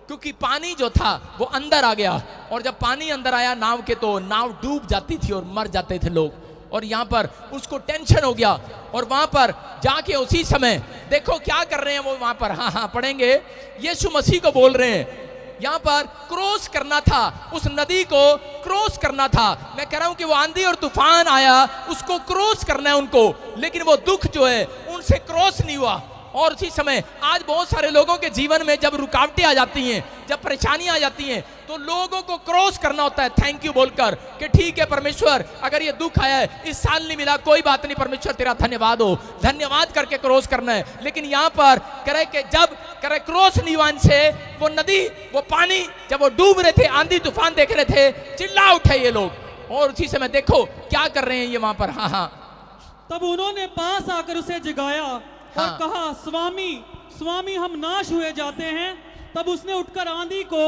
क्योंकि पानी जो था वो अंदर आ गया। और जब पानी अंदर आया नाव के, तो नाव डूब जाती थी और मर जाते थे लोग। और यहाँ पर उसको टेंशन हो गया और वहां पर जाके उसी समय देखो क्या कर रहे हैं वो वहां पर, हाँ हाँ पढ़ेंगे, यीशु मसीह को बोल रहे हैं यहाँ पर क्रॉस करना था, उस नदी को क्रॉस करना था। मैं कह रहा हूं कि वो आंधी और तूफान आया, उसको क्रॉस करना है उनको, लेकिन वो दुख जो है उनसे क्रॉस नहीं हुआ। और उसी समय आज बहुत सारे लोगों के जीवन में जब रुकावटें आ जाती हैं, जब परेशानियां आ जाती हैं, तो लोगों को क्रॉस करना होता है थैंक यू बोलकर कि ठीक है परमेश्वर, अगर ये दुख आया है, इस साल नहीं मिला, कोई बात नहीं परमेश्वर तेरा धन्यवाद हो, धन्यवाद करके क्रॉस करना है। लेकिन यहाँ पर करे कि जब करे क्रॉस नहीं हुआ इनसे, वो नदी वो पानी जब वो डूब रहे थे, आंधी तूफान देख रहे थे, चिल्ला उठे ये लोग। और उसी समय देखो क्या कर रहे हैं ये वहां पर, हाँ हाँ। तब उन्होंने पास आकर उसे जगाया और कहा, स्वामी स्वामी हम नाश हुए जाते हैं। तब उसने उठकर आंधी को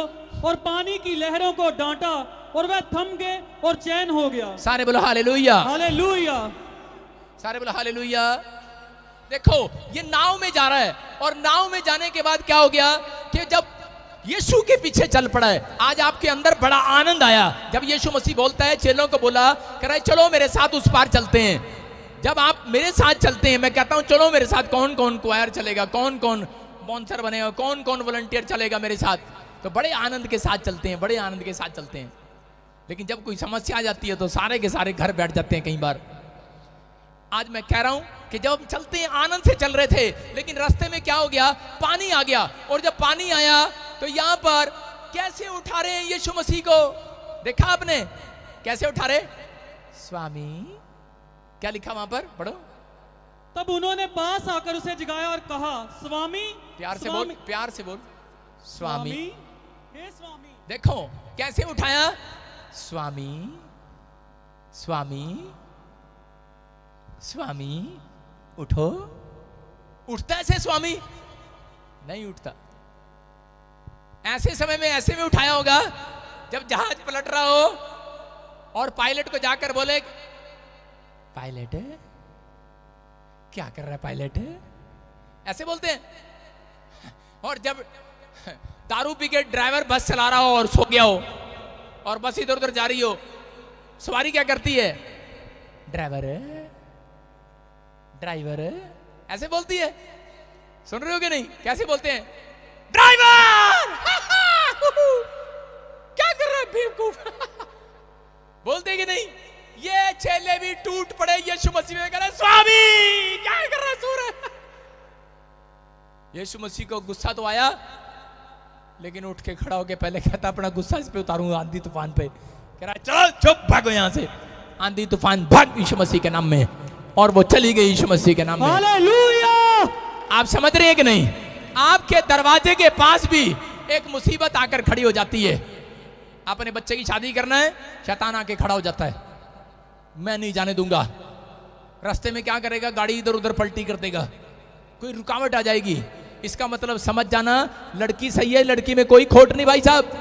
और पानी की लहरों को डांटा और वह थम गए और चैन हो गया। सारे बोलो हालेलुया। हालेलुया। सारे बोलो हालेलुया। देखो ये नाव में जा रहा है और नाव में जाने के बाद क्या हो गया कि जब यीशु के पीछे चल पड़ा है, आज आपके अंदर बड़ा आनंद आया जब यीशु मसीह बोलता है, चेलों को बोला, कह रहा है चलो मेरे साथ उस पार चलते हैं। जब आप मेरे साथ चलते हैं, मैं कहता हूं चलो मेरे साथ, कौन कौन क्वायर चलेगा, कौन कौन स्पॉन्सर बनेगा, कौन कौन वॉलंटियर चलेगा मेरे साथ, तो बड़े आनंद के साथ चलते हैं, बड़े आनंद के साथ चलते हैं। लेकिन जब कोई समस्या आ जाती है तो सारे के सारे घर बैठ जाते हैं कई बार। आज मैं कह रहा हूं कि जब हम चलते हैं आनंद से चल रहे थे, लेकिन रास्ते में क्या हो गया, पानी आ गया। और जब पानी आया तो यहां पर कैसे उठा रहे हैं यीशु मसीह को, देखा आपने कैसे उठा रहे, स्वामी क्या लिखा वहां पर, पढ़ो। तब उन्होंने पास आकर उसे जगाया और कहा, स्वामी, प्यार से बोल, प्यार से बोल, स्वामी, हे स्वामी। देखो कैसे उठाया, स्वामी स्वामी स्वामी, उठो। उठता ऐसे स्वामी नहीं उठता, ऐसे समय में ऐसे में उठाया होगा जब जहाज पलट रहा हो और पायलट को जाकर बोले, पायलट क्या कर रहा है पायलट, ऐसे बोलते हैं। और जब दारू पी के ड्राइवर बस चला रहा हो और सो गया हो और बस इधर उधर जा रही हो, सवारी क्या करती है, ड्राइवर ड्राइवर ऐसे बोलती है। सुन रहे हो कि नहीं, कैसे बोलते हैं, ड्राइवर क्या कर रहा है बेवकूफ बोलते कि नहीं। ये चेले भी टूट पड़े यीशु मसीह में, कह रहे स्वामी क्या कर रहा सो रहा। यीशु मसीह को गुस्सा तो आया, लेकिन उठ के खड़ा होके पहले कहता अपना गुस्सा इस पे उतारूंगा आंधी तूफान पे। कह रहा चलो चुप भागो यहां से, आंधी तूफान भाग यीशु मसीह के नाम में, और वो चली गई यीशु मसीह के नाम में। हालेलुया। आप समझ रहे हैं कि नहीं, आपके दरवाजे के पास भी एक मुसीबत आकर खड़ी हो जाती है। अपने बच्चे की शादी करना है, शैतान आके खड़ा हो जाता है, मैं नहीं जाने दूंगा। रास्ते में क्या करेगा, गाड़ी इधर उधर पलटी कर देगा, कोई रुकावट आ जाएगी। इसका मतलब समझ जाना, लड़की सही है, लड़की में कोई खोट नहीं भाई साहब।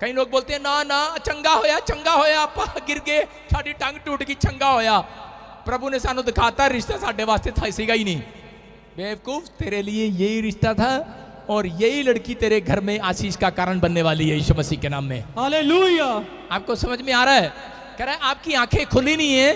कई लोग बोलते हैं ना ना चंगा होया आपा गिर गए, साड़ी टंग टूट गई, चंगा होया। प्रभु ने सानू दिखाता रिश्ता साढ़े वास्ते था सीगा ही नहीं। बेवकूफ, तेरे लिए यही रिश्ता था और यही लड़की तेरे घर में आशीष का कारण बनने वाली है यीशु मसीह के नाम में। हालेलुया। आपको समझ में आ रहा है? कह रहा है आपकी आंखें खुली नहीं है,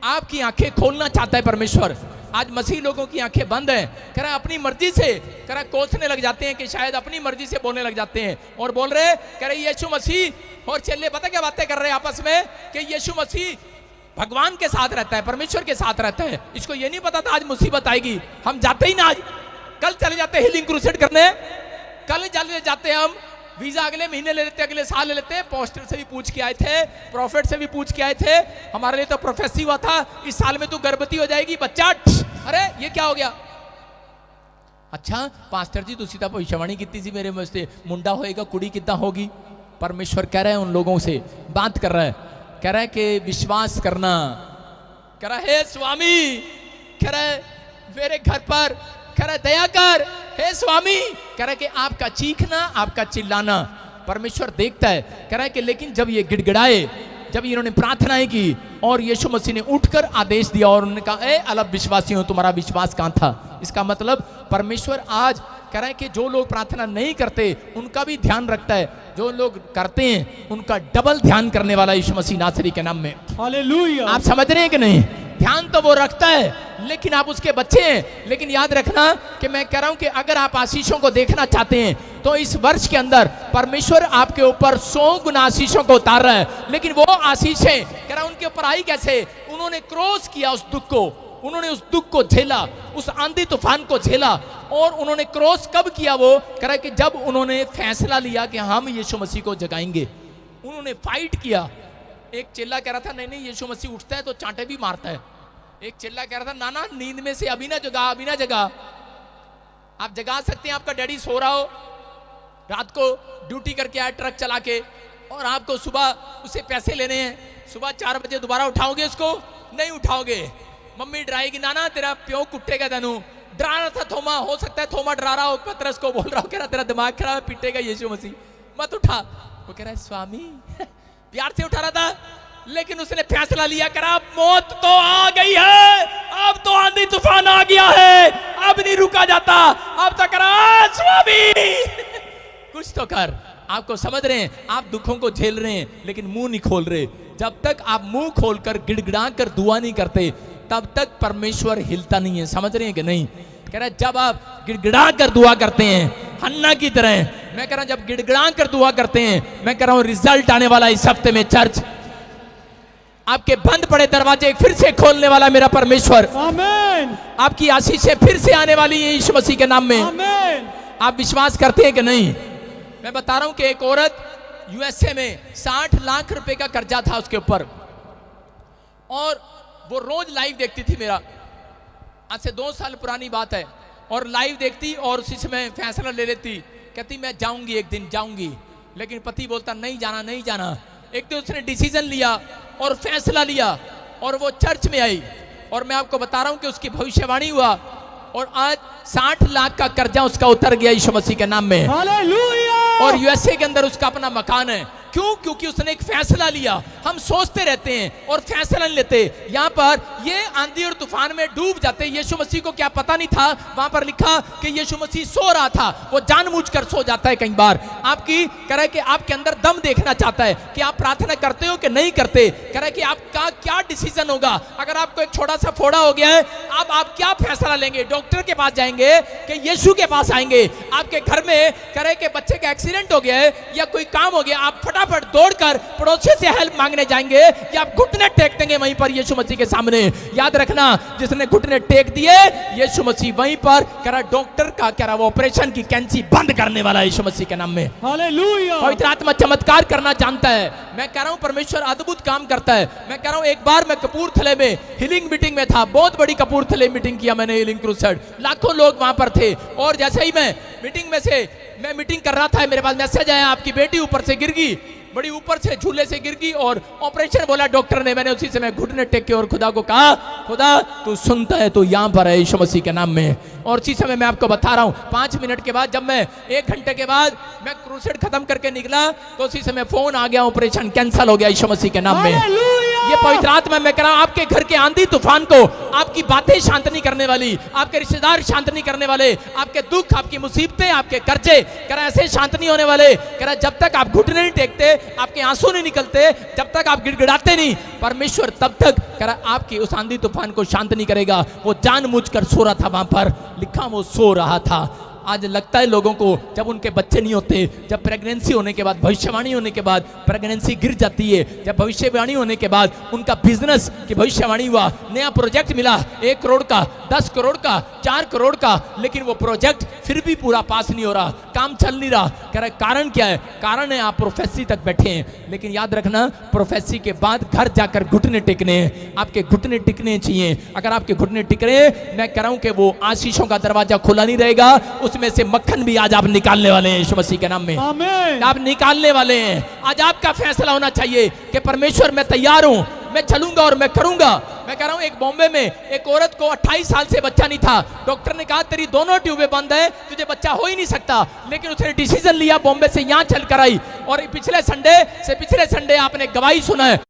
आपकी आंखें खोलना चाहता है परमेश्वर। आज मसीह लोगों की आंखें बंद है, कह रहा है अपनी मर्जी से, कह रहा है कोसने लग जाते हैं कि शायद अपनी मर्जी से बोलने लग जाते हैं और बोल रहे, कह रहे यीशु मसीह और चेले पता क्या बातें कर रहे हैं आपस में कि यीशु मसीह भगवान के साथ रहता है, परमेश्वर के साथ रहता है। इसको ये नहीं पता था आज मुसीबत आएगी, हम जाते ही ना, आज कल चले जाते हीलिंग क्रूसेड करने, कल चले जाते हम, वीजा अगले महीने ले लेते, अगले साल ले लेते। पोस्टर से भी पूछ के आए थे, प्रॉफिट से भी पूछ के आए थे, हमारे लिए तो प्रोफेसी हुआ था इस साल में तू गर्भवती हो जाएगी बच्चा। अरे ये क्या हो गया? अच्छा पास्टर जी तुसी तो भविष्यवाणी की थी मेरे मुझसे, मुंडा होएगा कुड़ी कितना होगी। परमेश्वर कह रहे हैं उन लोगों से बात कर रहा है, कह रहा है कि विश्वास करना, कह रहा है स्वामी, कह रहा है मेरे घर पर, कह रहा है दया कर हे स्वामी, कह रहा है कि आपका चीखना, आपका चिल्लाना परमेश्वर देखता है। कह रहा है कि लेकिन जब ये गिड़गिड़ाए, जब इन्होंने प्रार्थनाएं की और यीशु मसीह ने उठकर आदेश दिया और उन्होंने कहा ए अलग विश्वासियों तुम्हारा विश्वास कहां था। इसका मतलब परमेश्वर आज कह रहा है कि जो लोग प्रार्थना नहीं करते उनका भी ध्यान रखता है, जो लोग करते हैं उनका डबल ध्यान करने वाला यीशु मसीह नासरी के नाम में। हालेलुया। आप समझ रहे हैं कि नहीं? ध्यान तो वो रखता है, लेकिन आप उसके बच्चे हैं। लेकिन याद रखना कि मैं कह रहा हूं कि अगर आप आशीषों को देखना चाहते हैं तो इस वर्ष के अंदर परमेश्वर आपके ऊपर 100 गुना आशीषों को उतार रहा है। लेकिन वो आशीषें कह रहा उनके ऊपर आई कैसे? उन्होंने क्रॉस किया उस दुख को, उन्होंने उस दुख को झेला, उस आंधी तूफान को झेला। और उन्होंने क्रॉस कब किया? वो कह रहा है कि जब उन्होंने फैसला लिया कि हम यीशु मसीह को जगाएंगे, उन्होंने फाइट किया। एक चिल्ला कह रहा था नहीं नहीं यीशु मसीह उठता है तो चांटे भी मारता है। एक चिल्ला कह रहा था ना ना नींद में से अभी ना जगा, अभी ना जगा। आप जगा सकते हैं, आपका डैडी सो रहा हो, रात को ड्यूटी करके आया ट्रक चला के, और आपको सुबह उससे पैसे लेने हैं, सुबह 4 बजे दोबारा उठाओगे उसको? नहीं उठाओगे। मम्मी डराएगी ना ना तेरा प्यो कुटेगा, तेनू डरा रहा था थोमा, हो सकता है थोमा डरा रहा हो, पतरस को बोल रहा हो कह रहा तेरा दिमाग खराब, पीटेगा यीशु मसीह, मत उठा। वो कह रहा है स्वामी प्यार से उठा रहा था, लेकिन उसने फैसला लिया, करा मौत तो आ गई है, अब तो आंधी तूफान आ गया है, अब नहीं रुका जाता, अब तो करा स्वामी कुछ तो कर। आपको समझ रहे हैं, आप दुखों को झेल रहे हैं लेकिन मुंह नहीं खोल रहे। जब तक आप मुंह खोलकर गिड़गिड़ा कर दुआ नहीं करते तब तक परमेश्वर हिलता नहीं है। समझ रहे हैं कि नहीं? कह रहा है जब आप गिड़गिड़ा कर दुआ करते हैं हन्ना की तरह, मैं कह रहा हूं जब गिड़गिड़ा कर दुआ करते हैं, मैं कह रहा हूं रिजल्ट आने वाला इस हफ्ते में। चर्च आपके बंद पड़े दरवाजे फिर से खोलने वाला मेरा परमेश्वर। आमीन। आपकी आशीषें फिर से आने वाली है यीशु मसीह के नाम में। आमीन। आप विश्वास करते हैं कि नहीं? मैं बता रहा हूं कि एक औरत यूएसए में 60 लाख रुपए का कर्जा था उसके ऊपर, और वो रोज लाइव देखती थी मेरा, आज से 2 साल पुरानी बात है, और लाइव देखती और उसी समय फैसला ले लेती, कहती मैं जाऊंगी, एक दिन जाऊंगी। लेकिन पति बोलता नहीं जाना नहीं जाना। एक दिन उसने डिसीजन लिया और फैसला लिया और वो चर्च में आई, और मैं आपको बता रहा हूं कि उसकी भविष्यवाणी हुआ और आज 60 लाख का कर्जा उसका उतर गया यीशु मसीह के नाम में। हालेलुया। और यूएसए के अंदर उसका अपना मकान है। क्यों? क्योंकि उसने एक फैसला लिया। हम सोचते रहते हैं और फैसला नहीं लेते। यहाँ पर ये आंधी और तूफान में डूब जाते। यीशु मसीह को क्या पता नहीं था? वहां पर लिखा कि यीशु मसीह सो रहा था। वो जानबूझकर सो जाता है। कई बार आपकी कह रहा है कि आपके अंदर दम देखना चाहता है कि आप प्रार्थना करते हो कि नहीं करते। कह रहा है कि आपका क्या डिसीजन होगा। अगर आपको एक छोटा सा फोड़ा हो गया है, अब आप क्या फैसला लेंगे? डॉक्टर के पास जाएंगे कि यीशु के पास आएंगे? आपके घर में कह रहे कि बच्चे का एक्सीडेंट हो गया है या कोई काम हो गया, आप फटाफट दौड़कर पड़ोसी से हेल्प मांगने जाएंगे या आप घुटने टेक देंगे वहीं पर यीशु मसीह के सामने? याद रखना, जिसने घुटने टेक दिए यीशु मसीह वहीं पर कह रहा डॉक्टर का कह रहा वो ऑपरेशन की कैंची बंद करने वाला है यीशु मसीह के नाम में। हालेलुया। पवित्र आत्मा चमत्कार करना जानता है। मैं कह रहा हूं परमेश्वर अद्भुत काम करता है। मैं कह रहा हूं एक बार मैं कपूरथले में हीलिंग मीटिंग में था। बहुत बड़ी कपूरथले मीटिंग किया मैंने, हीलिंग क्रूसेड। लाखों लोग वहां पर थे और जैसे ही मैं मीटिंग कर रहा था, मेरे पास मैसेज आया, आपकी बेटी ऊपर से गिर गई, बड़ी ऊपर से झूले से गिर गई और ऑपरेशन बोला डॉक्टर ने। मैंने उसी समय घुटने टेक के और खुदा को कहा, खुदा तू सुनता है तो यहां पर है यीशु मसीह के नाम में। और उसी समय मैं आपको बता रहा हूं 5 मिनट के बाद, जब मैं 1 घंटे के बाद मैं क्रूसेड खत्म करके निकला तो उसी समय फोन आ गया, ऑपरेशन कैंसिल हो गया यीशु मसीह के नाम में। ये पवित्र आत्मा मैं कह रहा हूं आपके घर के आंधी तूफान को, आपकी बातें शांत नहीं करने वाली, आपके रिश्तेदार शांत नहीं करने वाले, आपके दुख, आपकी मुसीबतें, आपके कर्जे कह रहा ऐसे शांत नहीं होने वाले। कह रहा जब तक आप घुटने नहीं टेकते, आपके आंसू नहीं निकलते, जब तक आप गिड़गिड़ाते नहीं, परमेश्वर तब तक कह रहा आपकी उस आंधी तूफान को शांत नहीं करेगा। वो जानबूझकर सो रहा था, वहां पर लिखा वो सो रहा था। आज लगता है लोगों को जब उनके बच्चे नहीं होते, जब प्रेगनेंसी होने के बाद, भविष्यवाणी होने के बाद प्रेगनेंसी गिर जाती है, जब भविष्यवाणी होने के बाद उनका बिजनेस की भविष्यवाणी हुआ, नया प्रोजेक्ट मिला 1 करोड़ का, 10 करोड़ का, 4 करोड़ का, लेकिन वो प्रोजेक्ट फिर भी पूरा पास नहीं हो रहा, काम चल नहीं रहा। कह रहा कारण क्या है? कारण है आप प्रोफेसी तक बैठे हैं। लेकिन याद रखना, प्रोफेसी के बाद घर जाकर घुटने टेकने हैं। आपके घुटने टिकने चाहिए। अगर आपके घुटने टिक रहे हैं, मैं कह रहा हूं कि वो आशीषों का दरवाजा खुला नहीं रहेगा, में से मक्खन भी आज आप निकालने वाले हैं यीशु मसीह के नाम में। आमीन। आप निकालने वाले हैं। आज आपका फैसला होना चाहिए कि परमेश्वर मैं तैयार हूं, मैं चलूंगा और मैं करूंगा। मैं कह रहा हूं एक बॉम्बे में एक औरत को 28 साल से बच्चा नहीं था। डॉक्टर ने कहा तेरी दोनों ट्यूबें बंद है, तुझे बच्चा हो ही नहीं सकता। लेकिन उसने डिसीजन लिया, बॉम्बे से यहां चलकर आई और पिछले संडे आपने गवाही सुना है।